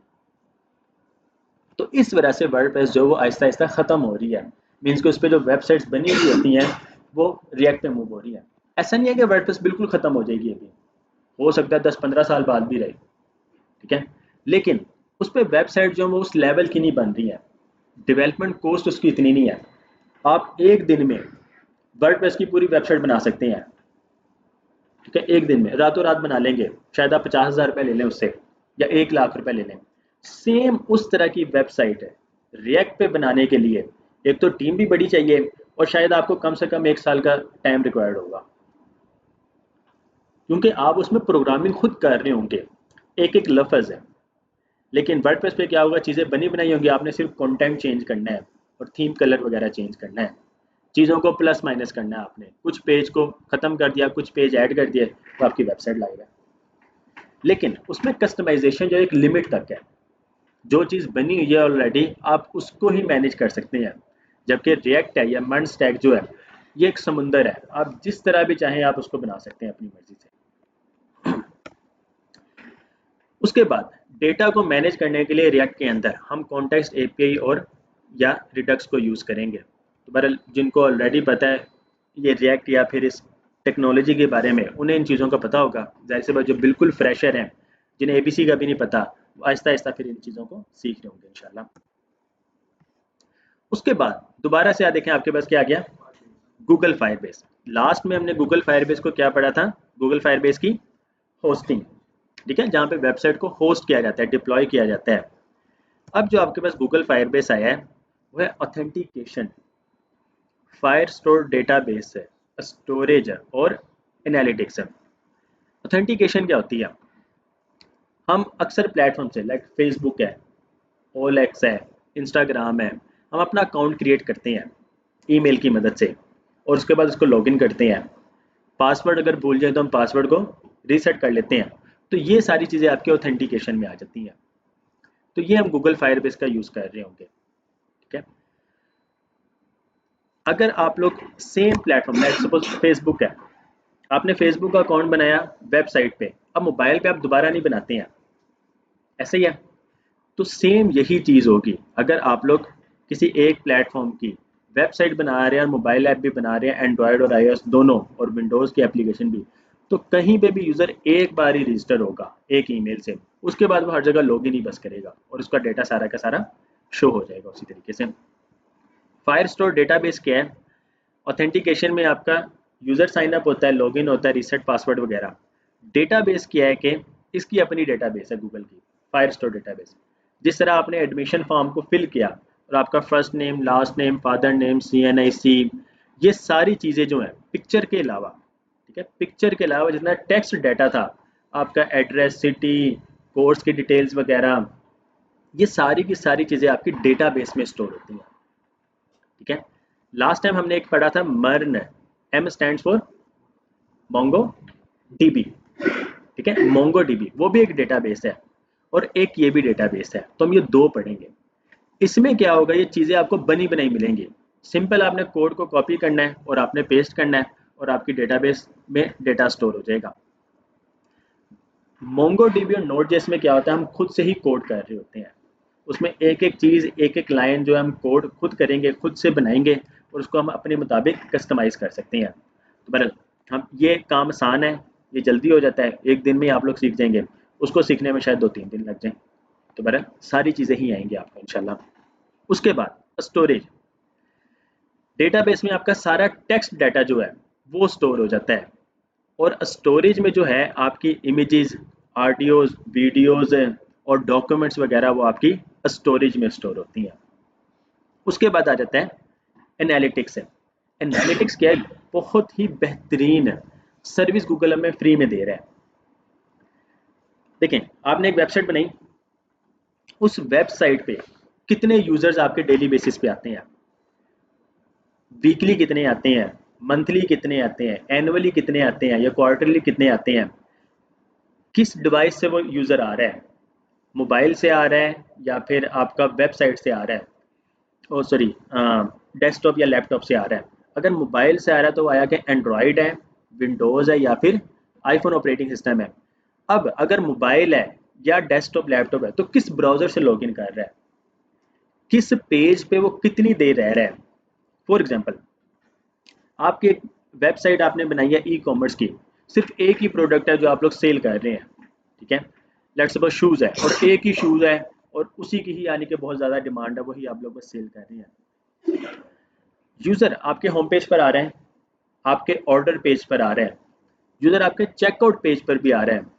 तो इस वजह से वर्डप्रेस जो वो आहिस्ता आहिस्ता ख़त्म हो रही है, मीन्स कि उस पर जो वेबसाइट्स बनी हुई होती हैं वो रिएक्ट पे मूव हो रही है। ऐसा नहीं है कि वर्डप्रेस बिल्कुल ख़त्म हो जाएगी, अभी हो सकता है 10-15 साल बाद भी रहे, ठीक है। लेकिन उस पर वेबसाइट जो वो उस लेवल की नहीं बन रही है, डेवलपमेंट कॉस्ट उसकी इतनी नहीं है। आप एक दिन में वर्डप्रेस की पूरी वेबसाइट बना सकते हैं, ठीक है। एक दिन में रातों रात बना लेंगे, शायद आप 50,000 रुपये ले लें उससे, या 1 लाख रुपए ले लें। सेम उस तरह की वेबसाइट है रिएक्ट पे बनाने के लिए, एक तो टीम भी बड़ी चाहिए और शायद आपको कम से कम 1 साल का टाइम रिक्वायर्ड होगा, क्योंकि आप उसमें प्रोग्रामिंग खुद कर रहे होंगे, एक एक लफ्ज़ है। लेकिन वर्डप्रेस पे क्या होगा, चीज़ें बनी बनाई होंगी, आपने सिर्फ कंटेंट चेंज करना है और थीम कलर वगैरह चेंज करना है, चीज़ों को प्लस माइनस करना है। आपने कुछ पेज को ख़त्म कर दिया, कुछ पेज ऐड कर दिए तो आपकी वेबसाइट लाएगा। लेकिन उसमें कस्टमाइजेशन जो एक लिमिट तक है, जो चीज़ बनी हुई है ऑलरेडी आप उसको ही मैनेज कर सकते हैं। जबकि रिएक्ट है या मर्ज स्टैक जो है ये एक समुंदर है, आप जिस तरह भी चाहें आप उसको बना सकते हैं अपनी मर्जी से। उसके बाद डेटा को मैनेज करने के लिए रिएक्ट के अंदर हम कॉन्टेक्स्ट एपीआई और या रिडक्स को यूज़ करेंगे। तो बहरहाल जिनको ऑलरेडी पता है ये रिएक्ट या फिर इस टेक्नोलॉजी के बारे में, उन्हें इन चीज़ों का पता होगा। जाहिर सी बात जो बिल्कुल फ्रेशर हैं, जिन्हें एबीसी का भी नहीं पता, वो आहिस्ता आहिस्ता फिर इन चीज़ों को सीख रहे होंगे इंशाल्लाह। उसके बाद दोबारा से देखें आपके पास क्या आ गया, गूगल फायरबेस। लास्ट में हमने गूगल फायरबेस को क्या पढ़ा था, गूगल फायरबेस की होस्टिंग, ठीक है, जहाँ पे वेबसाइट को होस्ट किया जाता है, डिप्लॉय किया जाता है। अब जो आपके पास गूगल फायरबेस आया है वो है ऑथेंटिकेशन, फायर स्टोर डेटाबेस है, स्टोरेज है और एनालिटिक्स है। ऑथेंटिकेशन क्या होती है, हम अक्सर प्लेटफॉर्म से लाइक फेसबुक है, ओएलएक्स है, इंस्टाग्राम है, हम अपना अकाउंट क्रिएट करते हैं ईमेल की मदद से और उसके बाद उसको लॉगिन करते हैं। पासवर्ड अगर भूल जाए तो हम पासवर्ड को रीसेट कर लेते हैं। तो ये सारी चीज़ें आपके ऑथेंटिकेशन में आ जाती हैं। तो ये हम गूगल फायरबेस का यूज़ कर रहे होंगे, ठीक है। अगर आप लोग same platform, let's suppose Facebook है, आपने फेसबुक का अकाउंट बनाया वेबसाइट पे, अब मोबाइल पे आप दोबारा नहीं बनाते हैं, ऐसे ही है। तो सेम यही चीज़ होगी अगर आप लोग किसी एक प्लेटफॉर्म की वेबसाइट बना रहे हैं और मोबाइल ऐप भी बना रहे हैं, एंड्रॉयड और आईओएस दोनों, और विंडोज़ की एप्लीकेशन भी, तो कहीं पे भी यूज़र एक बार ही रजिस्टर होगा एक ईमेल से, उसके बाद वो हर जगह लॉगिन ही बस करेगा और उसका डेटा सारा का सारा शो हो जाएगा उसी तरीके से। फायर स्टोर डेटाबेस क्या है? ऑथेंटिकेशन में आपका यूज़र साइन अप होता है, लॉगिन होता है, रीसेट पासवर्ड वगैरह। डेटाबेस क्या है कि इसकी अपनी डेटाबेस है गूगल की, फायर स्टोर डेटाबेस। जिस तरह आपने एडमिशन फॉर्म को फिल किया और आपका first name, last name, father name, CNIC, ये सारी चीज़ें जो हैं पिक्चर के अलावा, ठीक है, पिक्चर के अलावा जितना टेक्स्ट डाटा था, आपका एड्रेस, सिटी, कोर्स की डिटेल्स वगैरह, ये सारी की सारी चीज़ें आपकी डेटाबेस में स्टोर होती हैं, ठीक है। लास्ट टाइम हमने एक पढ़ा था मर्न, M stands for Mongo dB, ठीक है, मोंगो डीबी, वो भी एक डेटाबेस है और एक ये भी डेटाबेस है, तो हम ये दो पढ़ेंगे। इसमें क्या होगा, ये चीज़ें आपको बनी बनाई मिलेंगी। सिंपल आपने कोड को कॉपी करना है और आपने पेस्ट करना है और आपकी डेटाबेस में डेटा स्टोर हो जाएगा। मोंगो डीबी और नोड जेएस में क्या होता है, हम खुद से ही कोड कर रहे होते हैं, उसमें एक एक चीज़, एक एक लाइन जो है हम कोड खुद करेंगे, खुद से बनाएंगे और उसको हम अपने मुताबिक कस्टमाइज़ कर सकते हैं। तो बहरहाल हम, ये काम आसान है, ये जल्दी हो जाता है, एक दिन में आप लोग सीख जाएंगे, उसको सीखने में शायद 2-3 दिन लग जाएं। तो बहरहाल सारी चीज़ें ही आएंगी आपको इंशाल्लाह। उसके बाद स्टोरेज, डेटाबेस में आपका सारा टेक्स्ट डाटा जो है वो स्टोर हो जाता है और स्टोरेज में जो है आपकी इमेजेस, ऑडियोज, वीडियोज और डॉक्यूमेंट्स वगैरह वो आपकी स्टोरेज में स्टोर होती हैं। उसके बाद आ जाता है एनालिटिक्स है। एनालिटिक्स क्या है, बहुत ही बेहतरीन सर्विस गूगल हमें फ्री में दे रहा है। देखें, आपने एक वेबसाइट बनाई, उस वेबसाइट पे कितने यूजर्स आपके डेली बेसिस पे आते हैं, वीकली कितने आते हैं, मंथली कितने आते हैं, एनुअली कितने आते हैं या क्वार्टरली कितने आते हैं, किस डिवाइस से वो यूज़र आ रहा है, मोबाइल से आ रहा है या फिर आपका वेबसाइट से आ रहा है, ओ सॉरी, डेस्कटॉप या लैपटॉप से आ रहा है। अगर मोबाइल से आ रहा है तो आया कि एंड्रॉयड है, विंडोज़ है या फिर आईफोन ऑपरेटिंग सिस्टम है। अब अगर मोबाइल है या डेस्कटॉप लैपटॉप है तो किस ब्राउज़र से लॉगिन कर रहा है, किस पेज पे वो कितनी देर रह रहा है। फॉर एग्जांपल, आपकी एक वेबसाइट आपने बनाई है ई कॉमर्स की, सिर्फ एक ही प्रोडक्ट है जो आप लोग सेल कर रहे हैं, ठीक है, लेट्स सपोज शूज़ है और एक ही शूज़ है और उसी की ही यानी कि बहुत ज़्यादा डिमांड है, वही आप लोग बस सेल कर रहे हैं। यूज़र आपके होम पेज पर आ रहे हैं, आपके ऑर्डर पेज पर आ रहे हैं, यूज़र आपके चेकआउट पेज पर भी आ रहे हैं।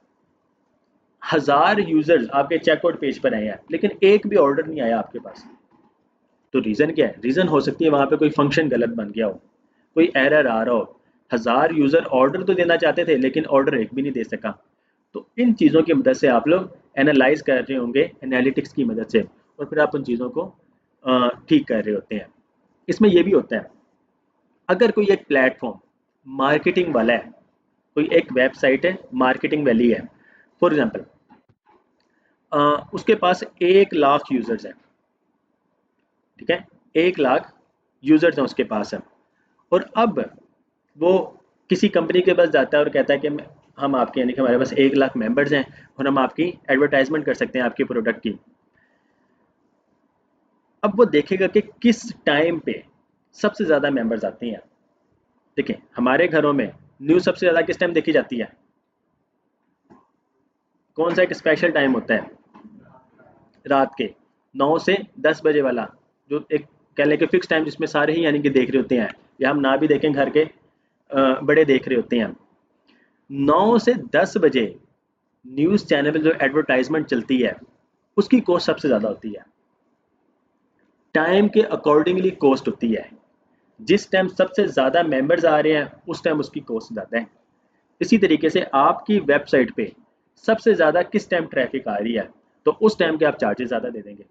1000 यूज़र्स आपके चेकआउट पेज पर आए हैं लेकिन एक भी ऑर्डर नहीं आया आपके पास। तो रीज़न क्या है? रीज़न हो सकती है वहाँ पे कोई फंक्शन गलत बन गया हो, कोई एरर आ रहा हो। 1000 यूज़र ऑर्डर तो देना चाहते थे लेकिन ऑर्डर एक भी नहीं दे सका। तो इन चीज़ों की मदद से आप लोग एनालाइज कर रहे होंगे एनालिटिक्स की मदद से और फिर आप उन चीज़ों को ठीक कर रहे होते हैं। इसमें यह भी होता है, अगर कोई एक प्लेटफॉर्म मार्केटिंग वाला है, कोई एक वेबसाइट है मार्केटिंग वाली है, फॉर एग्जांपल उसके पास 1 लाख यूज़र्स हैं, ठीक है, 1 लाख यूज़र्स हैं उसके पास है, और अब वो किसी कंपनी के पास जाता है और कहता है कि हम आपके, यानी कि हमारे पास 1 लाख मेंबर्स हैं और हम आपकी एडवर्टाइजमेंट कर सकते हैं आपके प्रोडक्ट की। अब वो देखेगा कि किस टाइम पे सबसे ज़्यादा मेंबर्स आते हैं। देखिए, हमारे घरों में न्यूज़ सबसे ज़्यादा किस टाइम देखी जाती है, कौन सा एक स्पेशल टाइम होता है, रात के 9 से 10 बजे वाला, जो एक कह लें कि फिक्स टाइम जिसमें सारे ही यानी कि देख रहे होते हैं, या हम ना भी देखें घर के बड़े देख रहे होते हैं। 9 से 10 बजे न्यूज़ चैनल पे जो एडवर्टाइजमेंट चलती है उसकी कॉस्ट सबसे ज़्यादा होती है, टाइम के अकॉर्डिंगली कॉस्ट होती है। जिस टाइम सबसे ज़्यादा मेंबर्स आ रहे हैं उस टाइम उसकी कॉस्ट ज़्यादा है। इसी तरीके से आपकी वेबसाइट पे सबसे ज़्यादा किस टाइम ट्रैफिक आ रही है तो उस टाइम के आप चार्जेस ज़्यादा दे देंगे,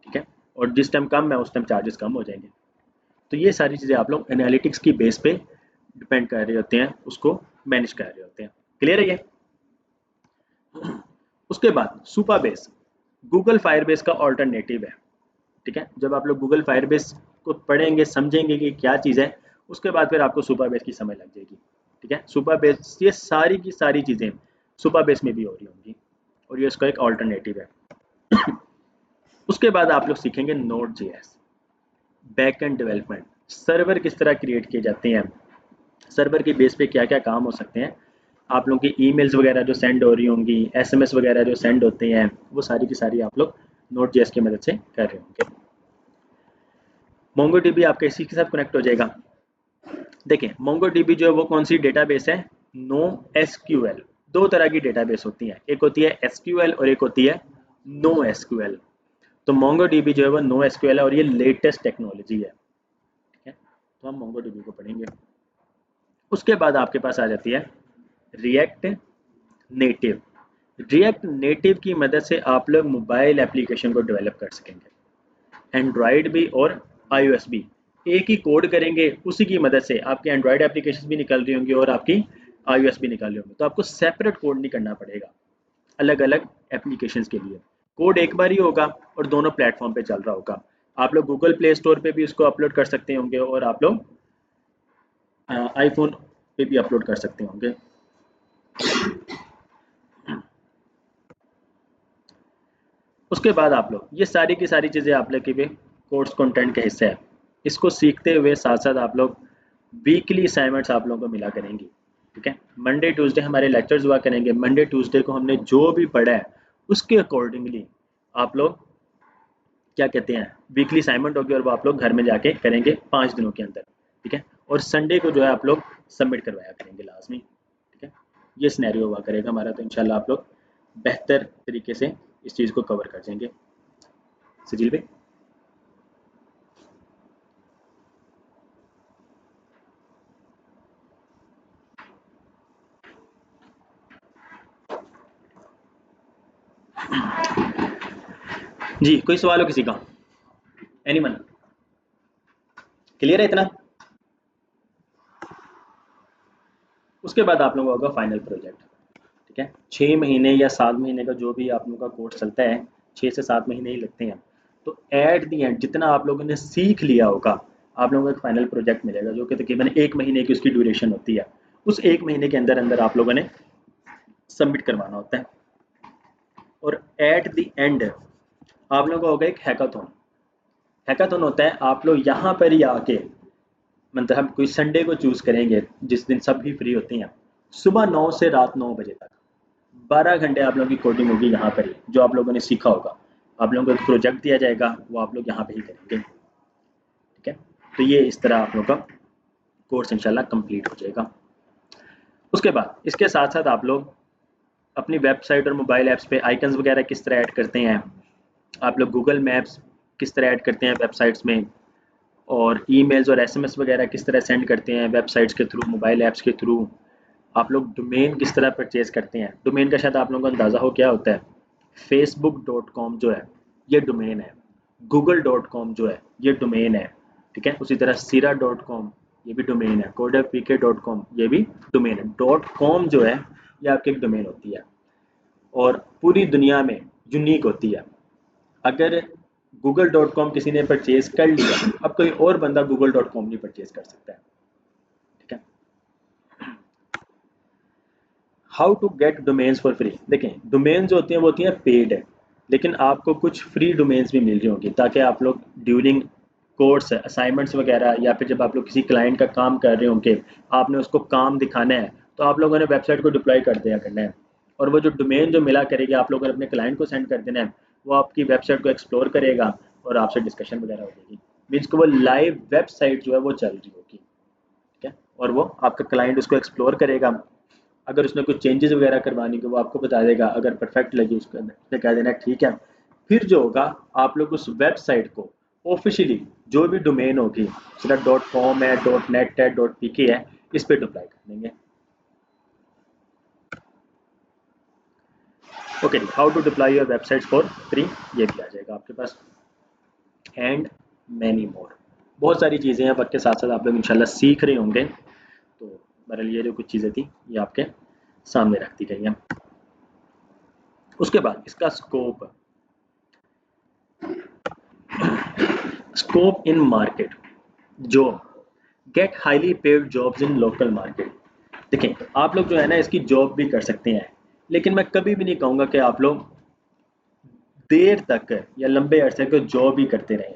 ठीक है, और जिस टाइम कम है उस टाइम चार्जेस कम हो जाएंगे। तो ये सारी चीज़ें आप लोग एनालिटिक्स की बेस पे डिपेंड कर रहे होते हैं, उसको मैनेज कर रहे होते हैं। क्लियर है ये? उसके बाद सुपरबेस गूगल फायरबेस का ऑल्टरनेटिव है। ठीक है, जब आप लोग गूगल फायरबेस को पढ़ेंगे समझेंगे कि क्या चीज़ है, उसके बाद फिर आपको सुपरबेस की समझ लग जाएगी। ठीक है, सुपरबेस ये सारी की सारी चीज़ें सुपरबेस में भी हो रही होंगी और ये इसका एक ऑल्टरनेटिव है। उसके बाद आप लोग सीखेंगे node JS, back and development, server किस तरह क्रिएट किए जाते हैं, सर्वर की बेस पे क्या क्या काम हो सकते हैं, आप लोगों की ईमेल्स वगैरह जो सेंड हो रही होंगी, एसएमएस वगैरह जो सेंड होते हैं, वो सारी की सारी आप लोग नोड जेएस की मदद से कर रहे होंगे। मोंगोडीबी आपका इसी के साथ कनेक्ट हो जाएगा। देखें, मोंगोडीबी जो है वो कौन सी डेटाबेस है, नो एसक्यूएल। दो तरह की डेटाबेस होती है, एक होती है एसक्यूएल और एक होती है नो एसक्यूएल। तो मोंगोडीबी जो है वो नो एसक्यूएल है और ये लेटेस्ट टेक्नोलॉजी है। ठीक है, तो हम मोंगोडीबी को पढ़ेंगे। उसके बाद आपके पास आ जाती है रिएक्ट नेटिव। रिएक्ट नेटिव की मदद से आप लोग मोबाइल एप्लीकेशन को डेवलप कर सकेंगे, एंड्रॉयड भी और आईओएस भी। एक ही कोड करेंगे, उसी की मदद से आपके एंड्रॉयड एप्लीकेशन भी निकल रही होंगी और आपकी आईओएस भी निकल रही होंगी। तो आपको सेपरेट कोड नहीं करना पड़ेगा अलग अलग एप्लीकेशन के लिए। कोड एक बार ही होगा और दोनों प्लेटफॉर्म पे चल रहा होगा। आप लोग गूगल प्ले स्टोर पे भी उसको अपलोड कर सकते होंगे और आप लोग आईफोन पे भी अपलोड कर सकते होंगे। उसके बाद आप लोग ये सारी की सारी चीज़ें आप लोग के कोर्स कंटेंट के हिस्से हैं। इसको सीखते हुए साथ साथ आप लोग वीकली असाइनमेंट्स आप लोगों को मिला करेंगी। ठीक है, मंडे ट्यूसडे हमारे लेक्चर्स हुआ करेंगे। मंडे ट्यूसडे को हमने जो भी पढ़ा है उसके अकॉर्डिंगली आप लोग क्या कहते हैं वीकली असाइनमेंट होगी और वो आप लोग घर में जाके करेंगे 5 दिनों के अंदर। ठीक है, और संडे को जो है आप लोग सबमिट करवाया करेंगे लाजमी। ठीक है, ये सिनेरियो हुआ करेगा हमारा। तो इंशाल्लाह आप लोग बेहतर तरीके से इस चीज़ को कवर कर जाएंगे। सजील भाई, जी कोई सवाल हो किसी का, एनीवन, क्लियर है इतना? उसके बाद आप लोगों का फाइनल प्रोजेक्ट। ठीक है, 6 महीने या 7 महीने का जो भी आप लोगों का कोर्स चलता है, 6 से 7 महीने ही लगते हैं। तो एट दी एंड जितना आप लोगों ने सीख लिया होगा, आप लोगों को एक फाइनल प्रोजेक्ट मिलेगा जो कि तकरीबन 1 महीने की उसकी ड्यूरेशन होती है। उस 1 महीने के अंदर अंदर आप लोगों ने सबमिट करवाना होता है। और एट दी एंड आप लोगों का होगा एक हैकाथॉन। हैकाथॉन होता है आप लोग यहाँ पर ही आके, मतलब हम कोई संडे को चूज़ करेंगे जिस दिन सब भी फ्री होते हैं, सुबह 9 से रात 9 बजे तक 12 घंटे आप लोगों की कोडिंग होगी यहाँ पर ही, जो आप लोगों ने सीखा होगा। आप लोगों को एक प्रोजेक्ट दिया जाएगा, वो आप लोग यहाँ पे ही करेंगे। ठीक है, तो ये इस तरह आप लोगों का कोर्स इंशाल्लाह कंप्लीट हो जाएगा। उसके बाद इसके साथ साथ आप लोग अपनी वेबसाइट और मोबाइल ऐप्स पे आइकन्स वगैरह किस तरह ऐड करते हैं, आप लोग गूगल मैप्स किस तरह ऐड करते हैं वेबसाइट्स में, और ईमेल्स और एसएमएस वगैरह किस तरह सेंड करते हैं वेबसाइट्स के थ्रू, मोबाइल ऐप्स के थ्रू, आप लोग डोमेन किस तरह परचेज करते हैं। डोमेन का शायद आप लोगों को अंदाज़ा हो क्या होता है। facebook.com जो है ये डोमेन है, google.com जो है ये डोमेन है। ठीक है, उसी तरह sira.com ये भी डोमेन है, codapk.com ये भी डोमेन है। .com जो है ये आपकी एक डोमेन होती है और पूरी दुनिया में यूनिक होती है। अगर google.com किसी ने परचेज कर लिया, अब कोई और बंदा google.com नहीं परचेज कर सकता है। ठीक है, how to get domains for free. देखें, डोमेन्स जो होती हैं वो होती हैं पेड है, लेकिन आपको कुछ फ्री डोमेन्स भी मिल रही होंगी ताकि आप लोग ड्यूरिंग कोर्स असाइनमेंट्स वगैरह या फिर जब आप लोग किसी क्लाइंट का काम कर रहे होंगे, आपने उसको काम दिखाना है, तो आप लोगों ने वेबसाइट को डिप्लॉय कर दिया करना है और वो जो डोमेन जो मिला करेगी आप लोगों ने अपने क्लाइंट को सेंड कर देना है। वो आपकी वेबसाइट को एक्सप्लोर करेगा और आपसे डिस्कशन वगैरह हो जाएगी। मीन्स को वो लाइव वेबसाइट जो है वो चल रही होगी। ठीक है, और वो आपका क्लाइंट उसको एक्सप्लोर करेगा। अगर उसने कुछ चेंजेस वगैरह करवानी तो वो आपको बता देगा, अगर परफेक्ट लगी उसके अंदर उसने कह देना ठीक है। फिर जो होगा आप लोग उस वेबसाइट को ऑफिशियली जो भी डोमेन होगी, सिर्फ .com है, .net है, .pk है, इस पे डिप्लॉय कर देंगे। Okay, how to deploy your websites for free, ये भी आ जाएगा आपके पास, एंड मैनी मोर। बहुत सारी चीज़ें हैं, वक्त के साथ साथ आप लोग इंशाल्लाह सीख रहे होंगे। तो बहरहाल ये जो कुछ चीज़ें थी ये आपके सामने रख दी गई हैं। उसके बाद इसका scope in market, job, get highly paid jobs in local market. देखें, आप लोग जो है ना इसकी जॉब भी कर सकते हैं, लेकिन मैं कभी भी नहीं कहूँगा कि आप लोग देर तक या लंबे अरसे को जॉब ही करते रहें।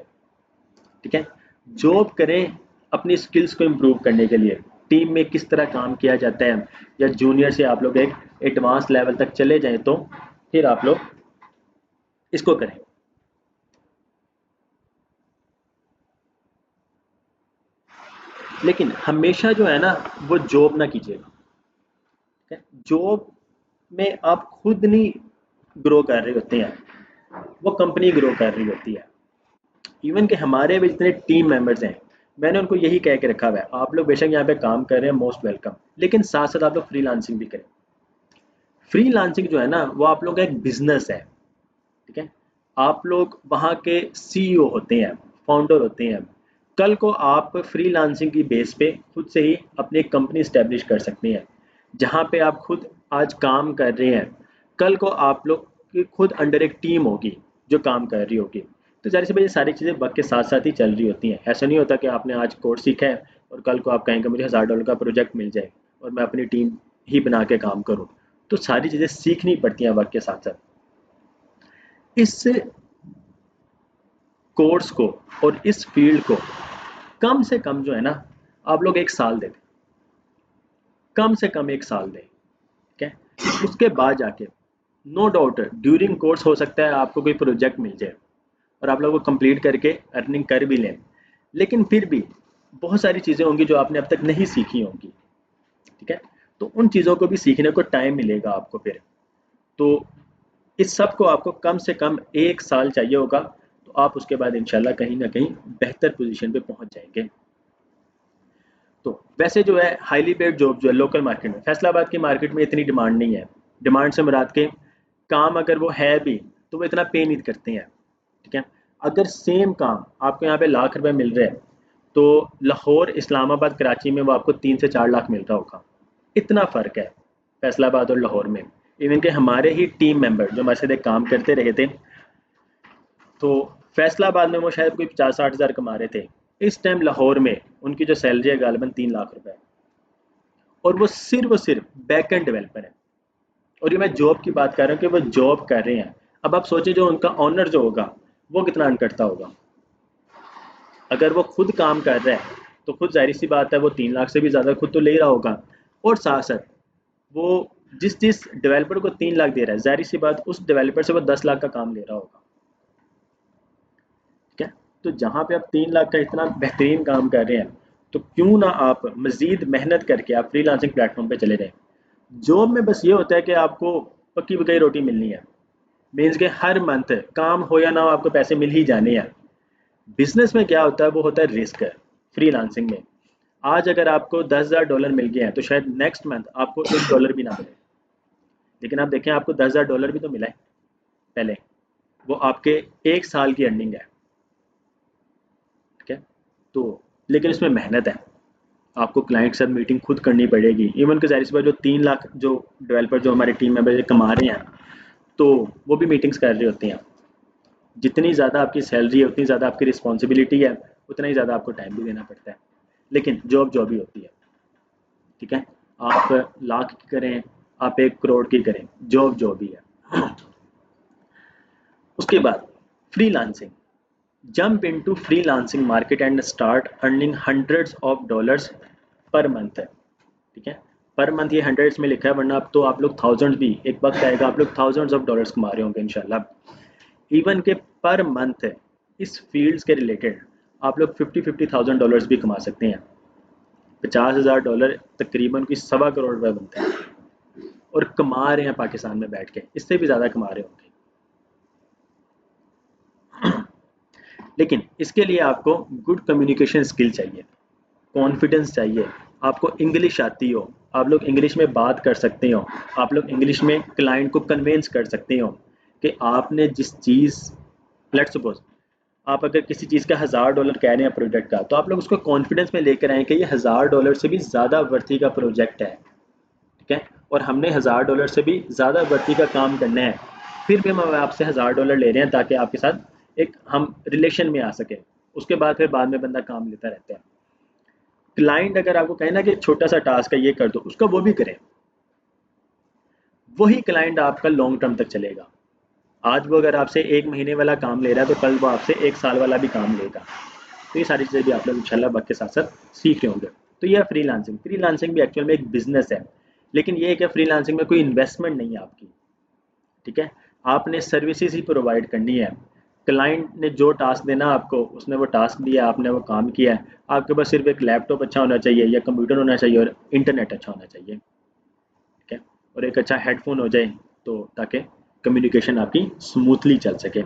ठीक है, जॉब करें अपनी स्किल्स को इम्प्रूव करने के लिए, टीम में किस तरह काम किया जाता है, या जूनियर से आप लोग एक एडवांस लेवल तक चले जाएं तो फिर आप लोग इसको करें। लेकिन हमेशा जो है ना वो जॉब ना कीजिएगा। ठीक है, जॉब में आप खुद नहीं ग्रो कर रहे होते हैं, वो कंपनी ग्रो कर रही होती है। इवन कि हमारे भी जितने टीम मेंबर्स हैं, मैंने उनको यही कह के रखा हुआ है, आप लोग बेशक यहाँ पे काम कर रहे हैं, मोस्ट वेलकम, लेकिन साथ साथ आप लोग फ्रीलांसिंग भी करें। फ्रीलांसिंग जो है ना वो आप लोग का एक बिजनेस है। ठीक है, आप लोग वहाँ के सीईओ होते हैं, फाउंडर होते हैं। कल को आप फ्रीलांसिंग की बेस पे खुद से ही अपनी कंपनी स्टैब्लिश कर सकते हैं, जहाँ पे आप खुद आज काम कर रहे हैं, कल को आप लोग की खुद अंडर एक टीम होगी जो काम कर रही होगी। तो जाहिर सी बात ये सारी चीज़ें वक्त के साथ साथ ही चल रही होती हैं। ऐसा नहीं होता कि आपने आज कोर्स सीखा है और कल को आप कहेंगे मुझे $1000 का प्रोजेक्ट मिल जाए और मैं अपनी टीम ही बना के काम करूँ। तो सारी चीज़ें सीखनी पड़ती हैं वक्त के साथ साथ। इस कोर्स को और इस फील्ड को कम से कम जो है ना आप लोग 1 साल दे दें, कम से कम 1 साल दें। ठीक है, उसके बाद जाके नो डाउट ड्यूरिंग कोर्स हो सकता है आपको कोई प्रोजेक्ट मिल जाए और आप लोग वो कंप्लीट करके अर्निंग कर भी लें, लेकिन फिर भी बहुत सारी चीज़ें होंगी जो आपने अब तक नहीं सीखी होंगी। ठीक है, तो उन चीज़ों को भी सीखने को टाइम मिलेगा आपको फिर। तो इस सब को आपको कम से कम 1 साल चाहिए होगा, तो आप उसके बाद इंशाल्लाह कहीं ना कहीं बेहतर पोजीशन पे पहुंच जाएंगे। तो वैसे जो है हाईली पेड जॉब जो है लोकल मार्केट में, फैसलाबाद की मार्केट में इतनी डिमांड नहीं है। डिमांड से मुराद के काम अगर वो है भी तो वो इतना पे नहीं करते हैं। ठीक है, अगर सेम काम आपको यहाँ पे ₹1,00,000 मिल रहा है तो लाहौर, इस्लामाबाद, कराची में वो आपको 3 से 4 लाख मिल रहा होगा। इतना फ़र्क है फैसलाबाद और लाहौर में। इवन के हमारे ही टीम मेंबर जो हमारे साथ एक काम करते रहे थे, तो फैसलाबाद में वो शायद कोई 50-60 हज़ार कमा रहे थे। इस टाइम लाहौर में उनकी जो सैलरी है गालिबन ₹3 लाख, और वो सिर्फ बैक एंड डेवलपर है। और ये मैं जॉब की बात कर रहा हूँ कि वो जॉब कर रहे हैं। अब आप सोचिए जो उनका ऑनर जो होगा वो कितना अर्न करता होगा। अगर वो खुद काम कर रहा है तो खुद जाहिर सी बात है वो 3 लाख से भी ज़्यादा खुद तो ले रहा होगा, और साथ साथ वो जिस डेवलपर को 3 लाख दे रहा है, जाहिर सी बात उस डेवलपर से वो 10 लाख का काम ले रहा होगा। ठीक है, तो जहाँ पे आप 3 लाख का इतना बेहतरीन काम कर रहे हैं, तो क्यों ना आप मज़ीद मेहनत करके आप फ्रीलांसिंग प्लेटफॉर्म पे चले जाएं। जॉब में बस ये होता है कि आपको पक्की पकाई रोटी मिलनी है, मीन्स के हर मंथ काम हो या ना हो आपको पैसे मिल ही जाने हैं। बिजनेस में क्या होता है, वो होता है रिस्क है। फ्रीलांसिंग में आज अगर आपको $10,000 मिल गया है तो शायद नेक्स्ट मंथ आपको $1 भी ना मिले, लेकिन आप देखें आपको $10,000 भी तो मिला है पहले, वो आपके 1 साल की अर्निंग है। ठीक है, तो लेकिन इसमें मेहनत है, आपको क्लाइंट के साथ मीटिंग खुद करनी पड़ेगी। इवन के ज़ाहिर सी बात जो 3 लाख जो डेवलपर जो हमारे टीम मेंबर कमा रहे हैं, तो वो भी मीटिंग्स कर रहे होते हैं। जितनी ज़्यादा आपकी सैलरी है उतनी ज़्यादा आपकी रिस्पॉन्सिबिलिटी है, उतना ही ज़्यादा आपको टाइम भी देना पड़ता है। लेकिन जॉब जॉब ही होती है। ठीक है, आप लाख की करें, आप 1 करोड़ की करें, जॉब जॉब ही है। उसके बाद freelancing, jump into freelancing market and start earning hundreds of dollars per month है। ठीक है, पर मंथ ये हंड्रेड्स में लिखा है, वरना अब तो आप लोग थाउजेंड्स भी एक वक्त आएगा आप लोग थाउजेंड्स ऑफ डॉलर्स कमा रहे होंगे इंशाल्लाह। इवन के पर मंथ इस फील्ड्स के रिलेटेड आप लोग 50-50 थाउजेंड डॉलर्स भी कमा सकते हैं। $50,000 तकरीबन कोई ₹1.25 करोड़ बनते हैं, और कमा रहे हैं पाकिस्तान में बैठ के, इससे भी ज़्यादा कमा रहे होंगे। लेकिन इसके लिए आपको गुड कम्युनिकेशन स्किल चाहिए, कॉन्फिडेंस चाहिए, आपको इंग्लिश आती हो, आप लोग इंग्लिश में बात कर सकते हो, आप लोग इंग्लिश में क्लाइंट को कन्वेंस कर सकते हो कि आपने जिस चीज़, लेट्स सपोज आप अगर किसी चीज़ का $1,000 कह रहे हैं प्रोजेक्ट का, तो आप लोग उसको कॉन्फिडेंस में लेकर आए कि ये $1,000 से भी ज़्यादा वर्थी का प्रोजेक्ट है। ठीक है, और हमने $1,000 से भी ज़्यादा वर्थी का काम करना है, फिर भी हम आपसे $1000 ले रहे हैं ताकि आपके साथ एक हम रिलेशन में आ सके। उसके बाद फिर बाद में बंदा काम लेता रहता है। क्लाइंट अगर आपको कहे ना कि छोटा सा टास्क है ये कर दो, उसका वो भी करें, वही क्लाइंट आपका लॉन्ग टर्म तक चलेगा। आज वो अगर आपसे 1 महीने वाला काम ले रहा है तो कल वो आपसे 1 साल वाला भी काम लेगा। तो ये सारी चीज़ें भी आप लोग इंशाल्लाह वक्त के साथ साथ सीख रहे होंगे। तो ये है फ्रीलांसिंग। फ्रीलांसिंग भी एक्चुअल में एक बिजनेस है, लेकिन ये है कि फ्रीलांसिंग में कोई इन्वेस्टमेंट नहीं है आपकी। ठीक है, आपने सर्विसेज ही प्रोवाइड करनी है। क्लाइंट ने जो टास्क देना आपको, उसने वो टास्क दिया, आपने वो काम किया है। आपके पास सिर्फ एक लैपटॉप अच्छा होना चाहिए या कंप्यूटर होना चाहिए और इंटरनेट अच्छा होना चाहिए। ठीक है, और एक अच्छा हेडफोन हो जाए तो ताकि कम्युनिकेशन आपकी स्मूथली चल सके।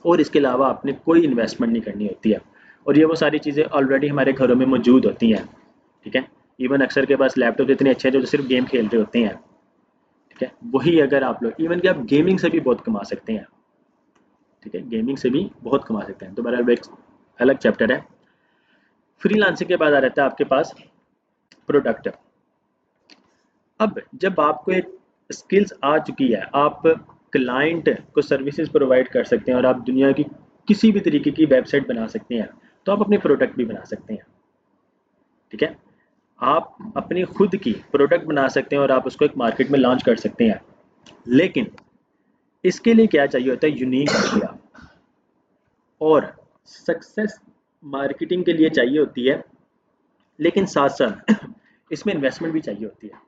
और इसके अलावा आपने कोई इन्वेस्टमेंट नहीं करनी होती है, और ये वो सारी चीज़ें ऑलरेडी हमारे घरों में मौजूद होती हैं। ठीक है, इवन अक्सर के पास लैपटॉप इतने अच्छे हैं जो सिर्फ गेम खेल रहे होते हैं। ठीक है, वही अगर आप लोग इवन कि आप गेमिंग से भी बहुत कमा सकते हैं। ठीक है, गेमिंग से भी बहुत कमा सकते हैं। तो बहरहाल एक अलग चैप्टर है। फ्रीलांसिंग के बाद आ रहता है आपके पास प्रोडक्ट। अब जब आपको एक स्किल्स आ चुकी है, आप क्लाइंट को सर्विसेज प्रोवाइड कर सकते हैं और आप दुनिया की किसी भी तरीके की वेबसाइट बना सकते हैं, तो आप अपने प्रोडक्ट भी बना सकते हैं। ठीक है, आप अपनी खुद की प्रोडक्ट बना सकते हैं और आप उसको एक मार्केट में लॉन्च कर सकते हैं। लेकिन इसके लिए क्या चाहिए होता है? Unique idea. और सक्सेस मार्केटिंग के लिए चाहिए होती है, लेकिन साथ साथ इसमें इन्वेस्टमेंट भी चाहिए होती है।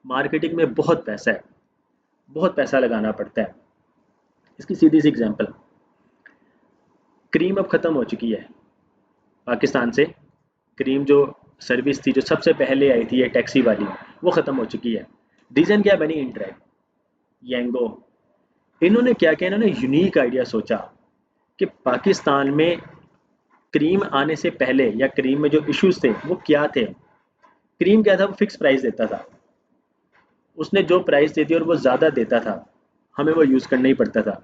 मार्केटिंग में बहुत पैसा है, बहुत पैसा लगाना पड़ता है। इसकी सीधी सी एग्जांपल, क्रीम अब ख़त्म हो चुकी है पाकिस्तान से। क्रीम जो सर्विस थी जो सबसे पहले आई थी, ये टैक्सी वाली, वो ख़त्म हो चुकी है। रीज़न क्या बनी? इंड्राइव, येंगो। इन्होंने क्या किया? इन्होंने यूनिक आइडिया सोचा कि पाकिस्तान में क्रीम आने से पहले या क्रीम में जो इश्यूज थे वो क्या थे। क्रीम क्या था? वो फिक्स प्राइस देता था। उसने जो प्राइस देती और वो ज़्यादा देता था, हमें वो यूज़ करना ही पड़ता था।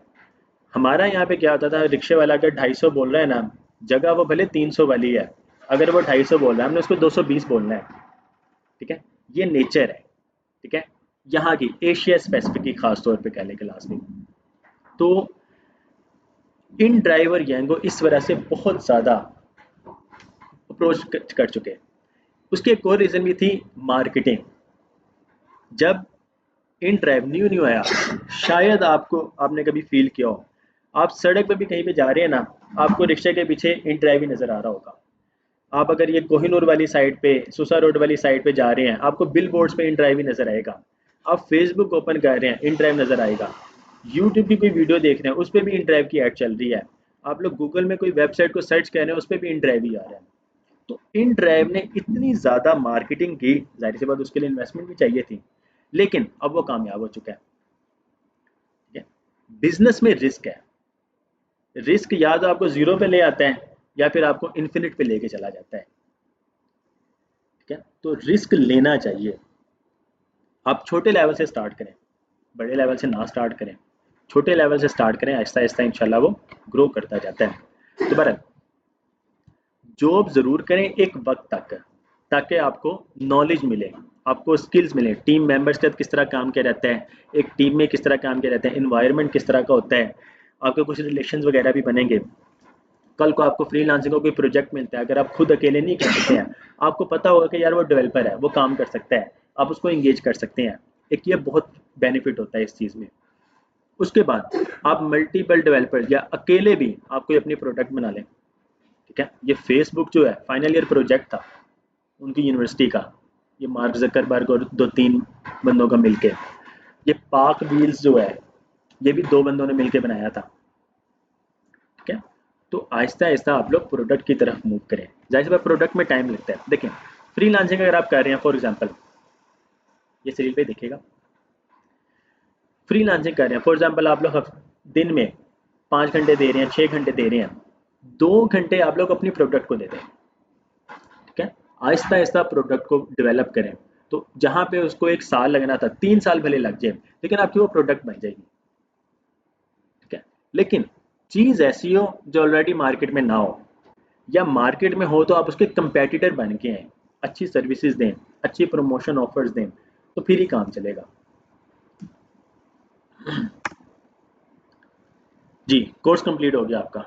हमारा यहाँ पे क्या होता था, रिक्शे वाला अगर 250 बोल रहा है ना, जगह वो भले 300 वाली है, अगर वो 250 बोल रहा है हमने उसको 220 बोलना है। ठीक है, ये नेचर है। ठीक है, यहाँ की एशिया स्पेसिफिक की खास तौर पे कहने के लास्ट में। तो इन ड्राइवर गैंगो इस वजह से बहुत ज़्यादा अप्रोच कर चुके हैं। उसकी एक और रीज़न भी थी, मार्केटिंग। जब इन ड्राइव न्यू न्यू आया, शायद आपने कभी फील किया हो, आप सड़क पे भी कहीं पे जा रहे हैं ना, आपको रिक्शे के पीछे इन ड्राइव ही नज़र आ रहा होगा। आप अगर ये कोहिनूर वाली साइड पे, सुसा रोड वाली साइड पे जा रहे हैं, आपको बिल बोर्ड्स पे इन ड्राइव ही नज़र आएगा। आप फेसबुक ओपन कर रहे हैं, इन ड्राइव नज़र आएगा। यूट्यूब की कोई वीडियो देख रहे हैं, उस पर भी इन ड्राइव की ऐड चल रही है। आप लोग गूगल में कोई वेबसाइट को सर्च कर रहे हैं, उस पर भी इन ड्राइव ही आ रहा है। तो इन ड्राइव ने इतनी ज़्यादा मार्केटिंग की, जाहिर सी बात उसके लिए इन्वेस्टमेंट भी चाहिए थी, लेकिन अब वो कामयाब हो चुका है। ठीक है, बिजनेस में रिस्क है। रिस्क या तो आपको जीरो पे ले आता है या फिर आपको इन्फिनिट पे लेके चला जाता है। ठीक है, तो रिस्क लेना चाहिए। आप छोटे लेवल से स्टार्ट करें, बड़े लेवल से ना स्टार्ट करें। छोटे लेवल से स्टार्ट करें, आहिस्ता आहिस्ता इंशाल्लाह वो ग्रो करता जाता है। तो बहरहाल जॉब ज़रूर करें एक वक्त तक, ताकि आपको नॉलेज मिले, आपको स्किल्स मिले, टीम मेंबर्स के साथ किस तरह काम किया जाता है, एक टीम में किस तरह काम किया जाता है, इन्वायरमेंट किस तरह का होता है, आपके कुछ रिलेशंस वगैरह भी बनेंगे। कल को आपको फ्रीलांसिंग का कोई प्रोजेक्ट मिलता है, अगर आप खुद अकेले नहीं कर सकते हैं, आपको पता होगा कि यार वो डेवलपर है, वो काम कर सकता है, आप उसको इंगेज कर सकते हैं। एक ये बहुत बेनिफिट होता है इस चीज़ में। उसके बाद आप मल्टीपल डेवलपर या अकेले भी आप कोई अपनी प्रोडक्ट बना लें। ठीक है, ये फेसबुक जो है फाइनल ईयर प्रोजेक्ट था उनकी यूनिवर्सिटी का, ये मार्क जकरबर्ग और 2-3 बंदों का मिलके। ये पाक व्हील्स जो है, ये भी 2 बंदों ने मिलके बनाया था। ठीक है, तो आहिस्ता आहिस्ता आप लोग प्रोडक्ट की तरफ मूव करें। जाहिर सी बात प्रोडक्ट में टाइम लगता है। देखें, फ्रीलांसिंग अगर आप कर रहे हैं, फॉर एग्जांपल ये सीरियल पे देखिएगा, फ्रीलांसिंग कर रहे हैं, फॉर एग्जांपल आप लोग दिन में 5 घंटे दे रहे हैं, 6 घंटे दे रहे हैं, 2 घंटे आप लोग अपनी प्रोडक्ट को दे दें। ठीक है, आहिस्ता आहिस्ता प्रोडक्ट को डेवलप करें। तो जहां पे उसको 1 साल लगना था, 3 साल भले लग जाए, लेकिन आपकी वो प्रोडक्ट बन जाएगी। ठीक है, लेकिन चीज ऐसी हो जो ऑलरेडी मार्केट में ना हो, या मार्केट में हो तो आप उसके कंपेटिटर बन के हैं, अच्छी सर्विसेज दें, अच्छी प्रमोशन ऑफर्स दें, तो फिर ही काम चलेगा। जी, कोर्स कंप्लीट हो गया आपका,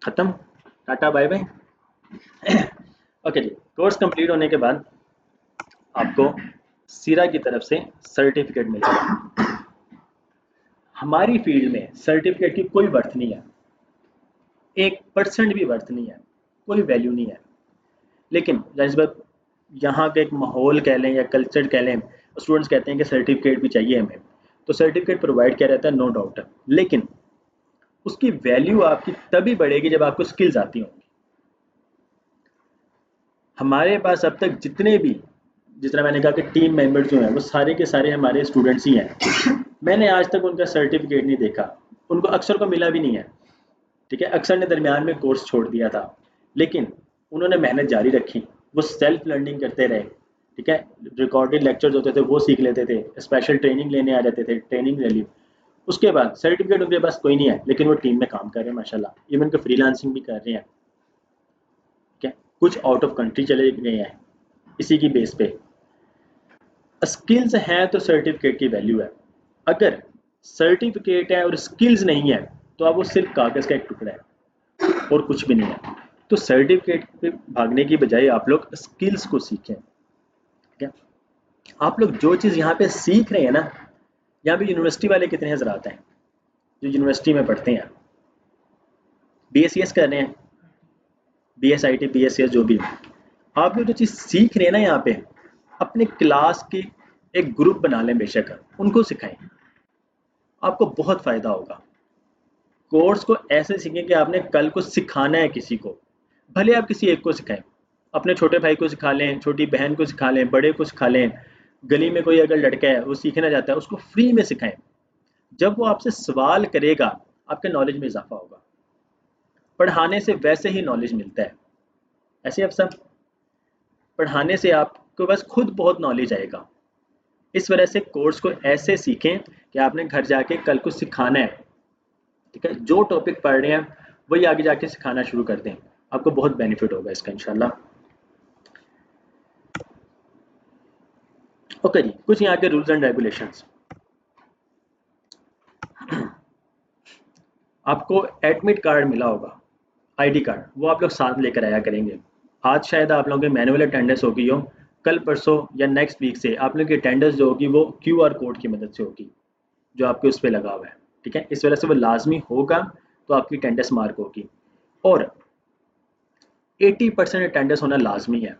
खत्म, टाटा बाय बाय। ओके जी, कोर्स कंप्लीट होने के बाद आपको सीरा की तरफ से सर्टिफिकेट मिलेगा। हमारी फील्ड में सर्टिफिकेट की कोई वर्थ नहीं है, 1% भी वर्थ नहीं है, कोई वैल्यू नहीं है। लेकिन इस बात यहाँ का एक माहौल कह लें या कल्चर कह लें, स्टूडेंट्स कहते हैं कि सर्टिफिकेट भी चाहिए हमें, तो सर्टिफिकेट प्रोवाइड किया रहता है, नो डाउट है। लेकिन उसकी वैल्यू आपकी तभी बढ़ेगी जब आपको स्किल्स आती होंगी। हमारे पास अब तक जितने भी, जितना मैंने कहा कि टीम मेंबर जो हैं वो सारे के सारे हमारे स्टूडेंट्स ही हैं, मैंने आज तक उनका सर्टिफिकेट नहीं देखा, उनको अक्सर को मिला भी नहीं है। ठीक है, अक्सर ने दरमियान में कोर्स छोड़ दिया था, लेकिन उन्होंने मेहनत जारी रखी, वो सेल्फ लर्निंग करते रहे। ठीक है, रिकॉर्डेड लेक्चर्स होते थे वो सीख लेते थे, स्पेशल ट्रेनिंग लेने आ जाते थे, ट्रेनिंग ले ली। उसके बाद सर्टिफिकेट उनके पास कोई नहीं है, लेकिन वो टीम में काम कर रहे हैं माशाल्लाह, इवन के फ्रीलांसिंग भी कर रहे हैं। ठीक है, कुछ आउट ऑफ कंट्री चले गए हैं इसी की बेस पे। स्किल्स हैं तो सर्टिफिकेट की वैल्यू है, अगर सर्टिफिकेट है और स्किल्स नहीं है तो आप वो सिर्फ कागज़ का एक टुकड़ा है और कुछ भी नहीं है। तो सर्टिफिकेट पे भागने की बजाय आप लोग स्किल्स को सीखें। ठीक है, आप लोग जो चीज़ यहाँ पे सीख रहे हैं ना, यहाँ पे यूनिवर्सिटी वाले कितने हजरात हैं जो यूनिवर्सिटी में पढ़ते हैं, BScs कर रहे हैं, BSIT BScs जो भी, आप लोग जो चीज़ सीख रहे हैं ना यहाँ पे, अपने क्लास के एक ग्रुप बना लें, बेशक उनको सिखाएं, आपको बहुत फ़ायदा होगा। कोर्स को ऐसे सीखें कि आपने कल को सिखाना है किसी को, भले आप किसी एक को सिखाएं, अपने छोटे भाई को सिखा लें, छोटी बहन को सिखा लें, बड़े को सिखा लें, गली में कोई अगर लड़का है वो सीखना चाहता है उसको फ्री में सिखाएं। जब वो आपसे सवाल करेगा आपके नॉलेज में इजाफा होगा। पढ़ाने से वैसे ही नॉलेज मिलता है, ऐसे आप सब पढ़ाने से आपको बस खुद बहुत नॉलेज आएगा। इस वजह से कोर्स को ऐसे सीखें कि आपने घर जाके कल को सिखाना है। ठीक है, जो टॉपिक पढ़ रहे हैं वही आगे जाके सिखाना शुरू कर दें, आपको बहुत बेनिफिट होगा इसका इंशाल्लाह। ओके जी, कुछ यहाँ के रूल्स एंड रेगुलेशंस। आपको एडमिट कार्ड मिला होगा, आईडी कार्ड, वो आप लोग साथ लेकर आया करेंगे। आज शायद आप लोगों की मैनुअल अटेंडेंस होगी हो, कल परसों या नेक्स्ट वीक से आप लोगों की अटेंडेंस जो होगी वो QR कोड की मदद से होगी, जो आपके उस पर लगा हुआ है। ठीक है, इस वजह से वो लाजमी होगा, तो आपकी अटेंडेंस मार्क होगी। और 80% अटेंडेंस होना लाजमी है।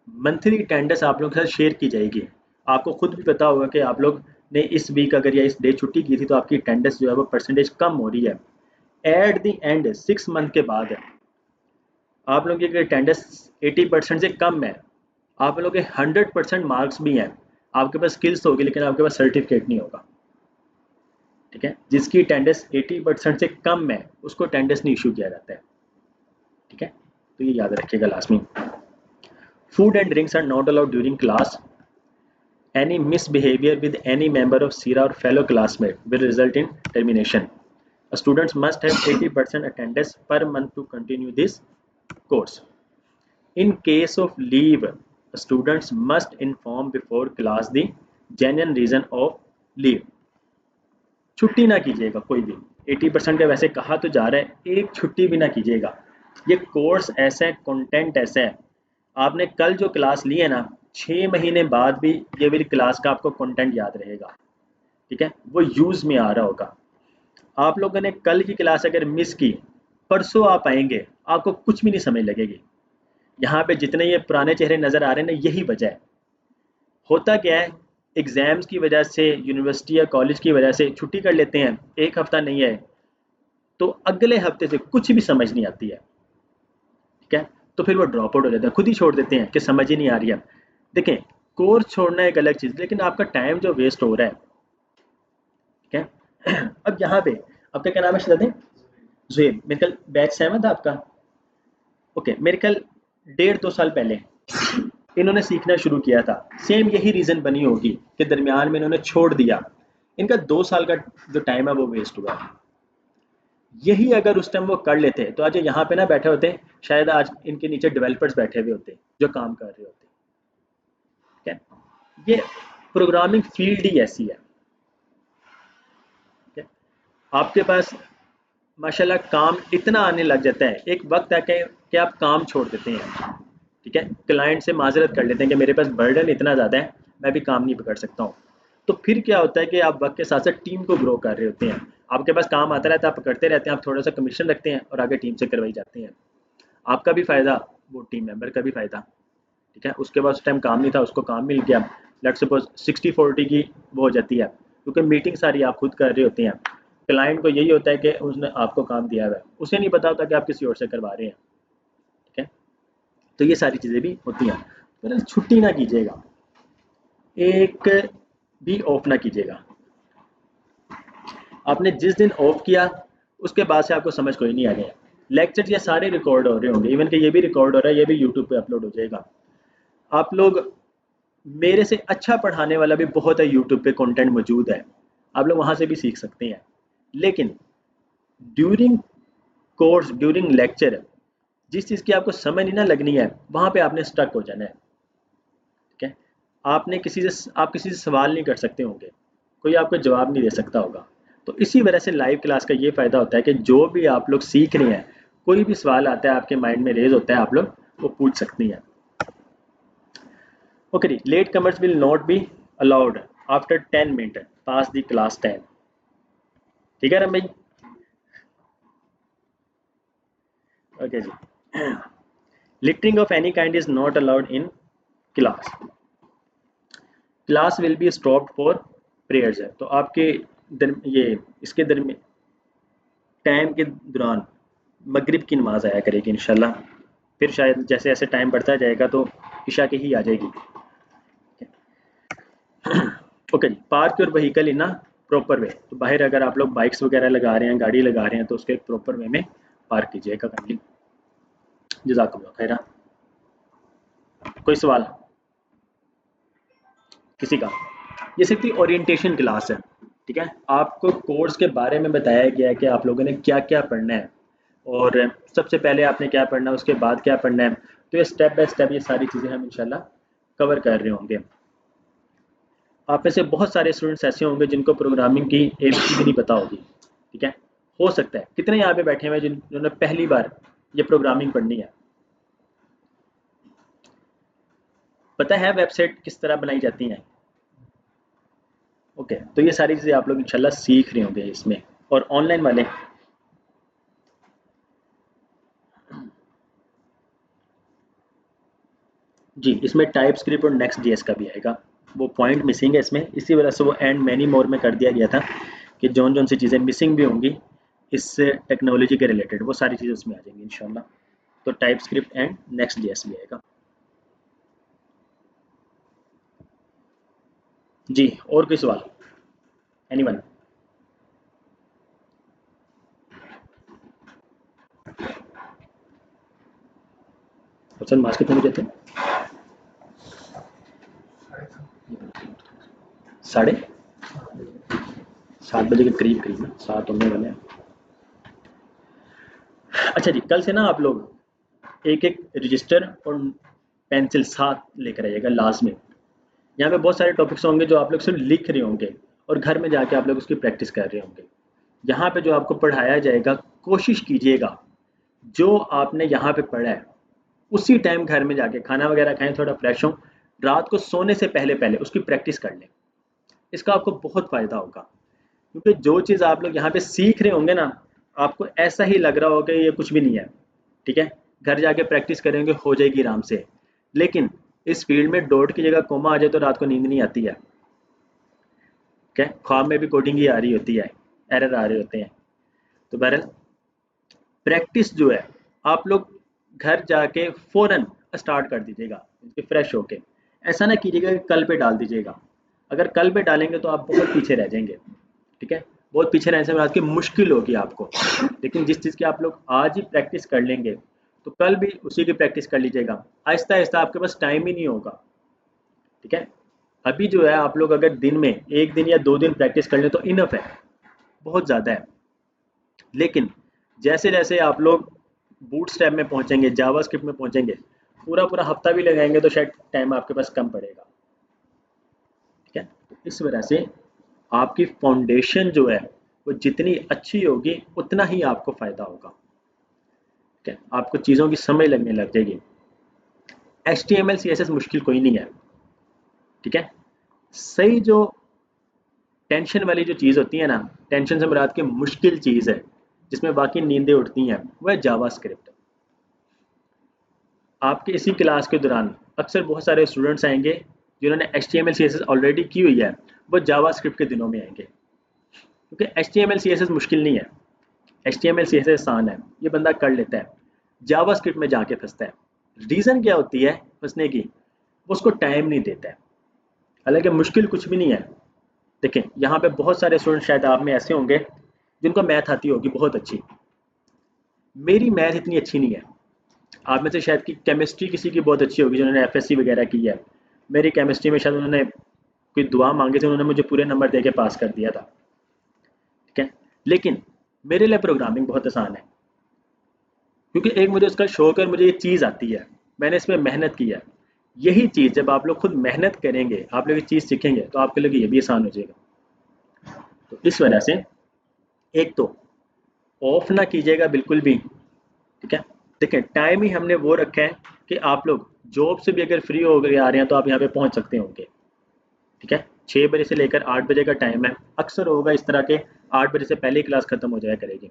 मंथली अटेंडेंस आप लोगों के साथ शेयर की जाएगी। आपको खुद भी पता होगा कि आप लोग ने इस वीक अगर या इस डे छुट्टी की थी तो आपकी अटेंडेंस जो है वो परसेंटेज कम हो रही है। एट द एंड 6 मंथ के बाद आप लोगों की अटेंडेंस 80% से कम है, आप लोगों के 100% मार्क्स भी हैं, आपके पास स्किल्स होगी लेकिन आपके पास सर्टिफिकेट नहीं होगा। ठीक है, जिसकी अटेंडेंस 80% से कम है उसको अटेंडेंस नहीं इशू किया जाता है। ठीक है, तो ये याद रखिएगा लाजमी। Food and drinks are not allowed during class. Any misbehavior with any member of SIRA or fellow classmate will result in termination. Students must have 80% attendance per month to continue this course. In case of leave, students must inform before class the genuine reason of leave. छुट्टी ना कीजिएगा कोई भी, 80% का वैसे कहा तो जा रहा है, एक छुट्टी भी ना कीजिएगा। ये कोर्स ऐसा है, कंटेंट ऐसा है, आपने कल जो क्लास ली है ना, 6 महीने बाद भी ये वाली क्लास का आपको कंटेंट याद रहेगा। ठीक है, वो यूज़ में आ रहा होगा। आप लोगों ने कल की क्लास अगर मिस की, परसों आप आएंगे आपको कुछ भी नहीं समझ लगेगी। यहाँ पे जितने ये पुराने चेहरे नज़र आ रहे हैं ना, यही वजह है। होता क्या है, एग्ज़ाम्स की वजह से, यूनिवर्सिटी या कॉलेज की वजह से छुट्टी कर लेते हैं, एक हफ्ता नहीं है तो अगले हफ्ते से कुछ भी समझ नहीं आती है। ठीक है, तो फिर वो ड्रॉप आउट हो जाते हैं, खुद ही छोड़ देते हैं कि समझ ही नहीं आ रही है। देखें, कोर्स छोड़ना एक अलग चीज़, लेकिन आपका टाइम जो वेस्ट हो रहा है। ठीक है, अब यहाँ पे आपका क्या नाम है शहजाद? जुएब, मेरे कल बैच 7 था आपका। ओके, मेरे कल 1.5-2 साल पहले इन्होंने सीखना शुरू किया था, सेम यही रीज़न बनी होगी कि दरमियान में इन्होंने छोड़ दिया। इनका 2 साल का जो टाइम है वो वेस्ट हुआ। यही अगर उस टाइम वो कर लेते तो आज ये यहाँ पे ना बैठे होते, शायद आज इनके नीचे डेवलपर्स बैठे हुए होते जो काम कर रहे होते। ठीक है, ये प्रोग्रामिंग फील्ड ही ऐसी है। आपके पास माशाल्लाह काम इतना आने लग जाता है, एक वक्त आके कि आप काम छोड़ देते हैं, ठीक है, क्लाइंट से माजरत कर लेते हैं कि मेरे पास बर्डन इतना ज़्यादा है, मैं भी काम नहीं पकड़ सकता हूँ। तो फिर क्या होता है कि आप वक्त के साथ साथ टीम को ग्रो कर रहे होते हैं, आपके पास काम आता रहता है, आप करते रहते हैं, आप थोड़ा सा कमीशन रखते हैं और आगे टीम से करवाई जाते हैं। आपका भी फ़ायदा, वो टीम मेंबर का भी फ़ायदा, ठीक है। उसके बाद उस टाइम काम नहीं था, उसको काम मिल गया, लेट्स सपोज 60-40 की वो हो जाती है, क्योंकि मीटिंग सारी आप खुद कर रहे होते हैं। क्लाइंट को यही होता है कि उसने आपको काम दिया हुआ है, उसे नहीं पता होता कि आप किसी और से करवा रहे हैं, ठीक है। तो ये सारी चीज़ें भी होती हैं। तो छुट्टी ना कीजिएगा, एक भी ऑफ ना कीजिएगा। आपने जिस दिन ऑफ किया उसके बाद से आपको समझ कोई नहीं आ गया। लेक्चर ये सारे रिकॉर्ड हो रहे होंगे, इवन कि ये भी रिकॉर्ड हो रहा है, ये भी यूट्यूब पे अपलोड हो जाएगा। आप लोग, मेरे से अच्छा पढ़ाने वाला भी बहुत है, यूट्यूब पे कंटेंट मौजूद है, आप लोग वहाँ से भी सीख सकते हैं। लेकिन ड्यूरिंग कोर्स, ड्यूरिंग लेक्चर, जिस चीज़ की आपको समझ नहीं ना लगनी है, वहाँ पे आपने स्टक हो जाना है, ठीक है। आपने आप किसी से सवाल नहीं कर सकते होंगे, कोई आपको जवाब नहीं दे सकता होगा। तो इसी वजह से लाइव क्लास का ये फ़ायदा होता है कि जो भी आप लोग सीख रहे हैं, कोई भी सवाल आता है आपके माइंड में रेज होता है, आप लोग वो पूछ सकती हैं। ओके जी, late comers will not be allowed after 10 minute pass the class 10। ठीक है रम भाई? ओके जी। Littering of any kind is not allowed in class. Class will be stopped for prayers है, तो आपके ये इसके दरमियान टाइम के दौरान मगरिब की नमाज आया करेगी इंशाल्लाह। फिर शायद जैसे जैसे टाइम बढ़ता जाएगा तो इशा की ही आ जाएगी। ओके जी, park your vehicle in a proper way. तो बाहर अगर आप लोग बाइक्स वगैरह लगा रहे हैं, गाड़ी लगा रहे हैं, तो उसके एक प्रॉपर वे में पार्क कीजिएगा काइंडली। जज़ाकल्लाह खैरा। कोई सवाल किसी का? ये सिर्फ ओरिएंटेशन क्लास है, ठीक है। आपको कोर्स के बारे में बताया गया है कि आप लोगों ने क्या क्या पढ़ना है, और सबसे पहले आपने क्या पढ़ना है, उसके बाद क्या पढ़ना है। तो ये स्टेप बाय स्टेप ये सारी चीज़ें हम इंशाल्लाह कवर कर रहे होंगे। आप में से बहुत सारे स्टूडेंट्स ऐसे होंगे जिनको प्रोग्रामिंग की एबीसी भी नहीं पता होगी, ठीक है। हो सकता है कितने यहाँ पे बैठे हुए जिन्होंने पहली बार ये प्रोग्रामिंग पढ़नी है, पता है वेबसाइट किस तरह बनाई जाती हैं। ओके, तो ये सारी चीज़ें आप लोग इंशाल्लाह सीख रहे होंगे इसमें। और ऑनलाइन वाले, जी, इसमें टाइप स्क्रिप्ट और नेक्स्ट जेएस का भी आएगा। वो पॉइंट मिसिंग है इसमें, इसी वजह से वो एंड मैनी मोर में कर दिया गया था कि जौन जौन सी चीज़ें मिसिंग भी होंगी इस टेक्नोलॉजी के रिलेटेड, वो सारी चीज़ें उसमें आ जाएंगी इंशाल्लाह। तो type script and next JS भी आएगा। जी, और कोई सवाल? एनीवन? ऑप्शन मार्क्स कितने बजे थे? 7:30 के करीब करीब ना, 7 होने वाले हैं। अच्छा जी, कल से ना आप लोग एक एक रजिस्टर और पेंसिल साथ लेकर आइएगा लास्ट में। यहाँ पे बहुत सारे टॉपिक्स होंगे जो आप लोग सिर्फ लिख रहे होंगे और घर में जाके आप लोग उसकी प्रैक्टिस कर रहे होंगे। यहाँ पे जो आपको पढ़ाया जाएगा, कोशिश कीजिएगा जो आपने यहाँ पे पढ़ा है उसी टाइम घर में जाके खाना वगैरह खाएं, थोड़ा फ्रेश हों, रात को सोने से पहले पहले उसकी प्रैक्टिस कर लें। इसका आपको बहुत फ़ायदा होगा, क्योंकि जो चीज़ आप लोग यहाँ पे सीख रहे होंगे ना, आपको ऐसा ही लग रहा होगा ये कुछ भी नहीं है, ठीक है। घर जाके प्रैक्टिस करेंगे, हो जाएगी आराम से। लेकिन इस फील्ड में डॉट की जगह कोमा आ जाए तो रात को नींद नहीं आती है, ठीक है। ख्वाब में भी कोडिंग ही आ रही होती है, एरर आ रहे होते हैं। तो बहरहाल प्रैक्टिस जो है आप लोग घर जाके फ़ौरन स्टार्ट कर दीजिएगा, फ्रेश होके। ऐसा ना कीजिएगा कि कल पे डाल दीजिएगा, अगर कल पे डालेंगे तो आप बहुत पीछे रह जाएंगे, ठीक है। बहुत पीछे रहने से बाद की मुश्किल होगी आपको। लेकिन जिस चीज़ की आप लोग आज ही प्रैक्टिस कर लेंगे तो कल भी उसी की प्रैक्टिस कर लीजिएगा। आहिस्ता आहिस्ता आपके पास टाइम ही नहीं होगा, ठीक है। अभी जो है आप लोग अगर दिन में 1 दिन या 2 दिन प्रैक्टिस कर लें तो इनफ है, बहुत ज़्यादा है। लेकिन जैसे जैसे आप लोग बूटस्ट्रैप में पहुंचेंगे, जावास्क्रिप्ट में पहुंचेंगे, पूरा पूरा हफ्ता भी लगाएंगे तो शायद टाइम आपके पास कम पड़ेगा, ठीक है। तो इस वजह से आपकी फाउंडेशन जो है वो जितनी अच्छी होगी उतना ही आपको फ़ायदा होगा। ठीक है, आपको चीज़ों की समझ लगने लग जाएगी। HTML CSS मुश्किल कोई नहीं है। ठीक है, सही जो टेंशन वाली जो चीज़ होती है ना, टेंशन से मुराद की मुश्किल चीज़ है जिसमें बाकी नींदें उठती हैं, वो है जावास्क्रिप्ट। आपके इसी क्लास के दौरान अक्सर बहुत सारे स्टूडेंट्स आएंगे जिन्होंने HTML CSS ऑलरेडी की हुई है, वो जावास्क्रिप्ट के दिनों में आएंगे, क्योंकि HTML CSS मुश्किल नहीं है, HTML CSS आसान है, ये बंदा कर लेता है। जावास्क्रिप्ट में जाके फंसता है। रीज़न क्या होती है फंसने की? वो उसको टाइम नहीं देता है। हालांकि मुश्किल कुछ भी नहीं है। देखें, यहाँ पे बहुत सारे स्टूडेंट शायद आप में ऐसे होंगे जिनको मैथ आती होगी बहुत अच्छी। मेरी मैथ इतनी अच्छी नहीं है। आप में से शायद की केमिस्ट्री किसी की बहुत अच्छी होगी जिन्होंने FSC वगैरह की है। मेरी केमिस्ट्री में शायद उन्होंने कोई दुआ मांगी थी, उन्होंने मुझे पूरे नंबर दे के पास कर दिया था। ठीक है, लेकिन मेरे लिए प्रोग्रामिंग बहुत आसान है, क्योंकि एक मुझे उसका शौक है और मुझे ये चीज़ आती है, मैंने इसमें मेहनत की है। यही चीज़ जब आप लोग खुद मेहनत करेंगे, आप लोग ये चीज़ सीखेंगे, तो आपके लिए ये भी आसान हो जाएगा। तो इस वजह से एक तो ऑफ ना कीजिएगा बिल्कुल भी। ठीक है, देखें टाइम ही हमने वो रखा है कि आप लोग जॉब से भी अगर फ्री हो गए आ रहे हैं तो आप यहाँ पे पहुँच सकते होंगे। ठीक है, 6 बजे से लेकर 8 बजे का टाइम है। अक्सर होगा इस तरह के 8 बजे से पहले ही क्लास खत्म हो जाया करेगी।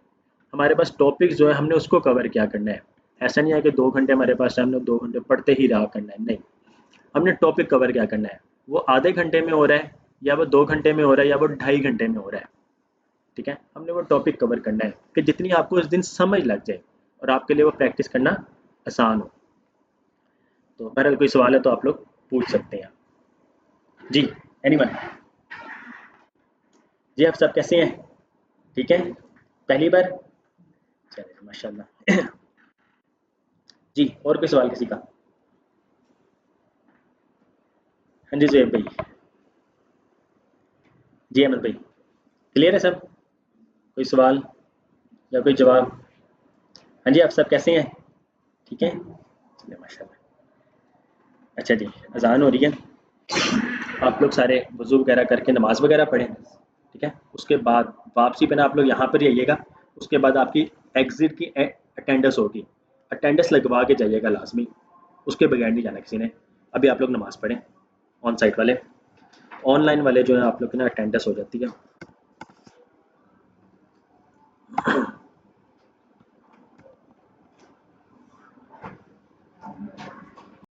हमारे पास टॉपिक्स जो है हमने उसको कवर क्या करना है। ऐसा नहीं है कि 2 घंटे हमारे पास टाइम, 2 घंटे पढ़ते ही रहा करना है, नहीं। हमने टॉपिक कवर क्या करना है, वो आधे घंटे में हो रहा है या वो 2 घंटे में हो रहा है या वो 2.5 घंटे में हो रहा है। ठीक है, हमने वो टॉपिक कवर करना है कि जितनी आपको उस दिन समझ लग जाए और आपके लिए वो प्रैक्टिस करना आसान हो। तो बहरहाल कोई सवाल है तो आप लोग पूछ सकते हैं। जी, एनीवन? जी, आप सब कैसे हैं? ठीक है, पहली बार? चलिए माशाल्लाह। जी, और कोई सवाल किसी का? हाँ जी ज़ुहैब भाई। जी अहमद भाई, क्लियर है सब? कोई सवाल या कोई जवाब? हाँ जी, आप सब कैसे हैं? ठीक है, चलिए माशाल्लाह। अच्छा जी, अज़ान हो रही है, आप लोग सारे वज़ू वगैरह करके नमाज़ वगैरह पढ़ें। ठीक है, उसके बाद वापसी पे ना आप लोग यहाँ पर ही आइएगा। उसके बाद आपकी एग्ज़िट की अटेंडेंस होगी, अटेंडेंस लगवा के जाइएगा लाज़मी, उसके बगैर नहीं जाना किसी ने। अभी आप लोग नमाज़ पढ़ें, ऑन साइट वाले। ऑनलाइन वाले जो है आप लोग की ना अटेंडेंस हो जाती है।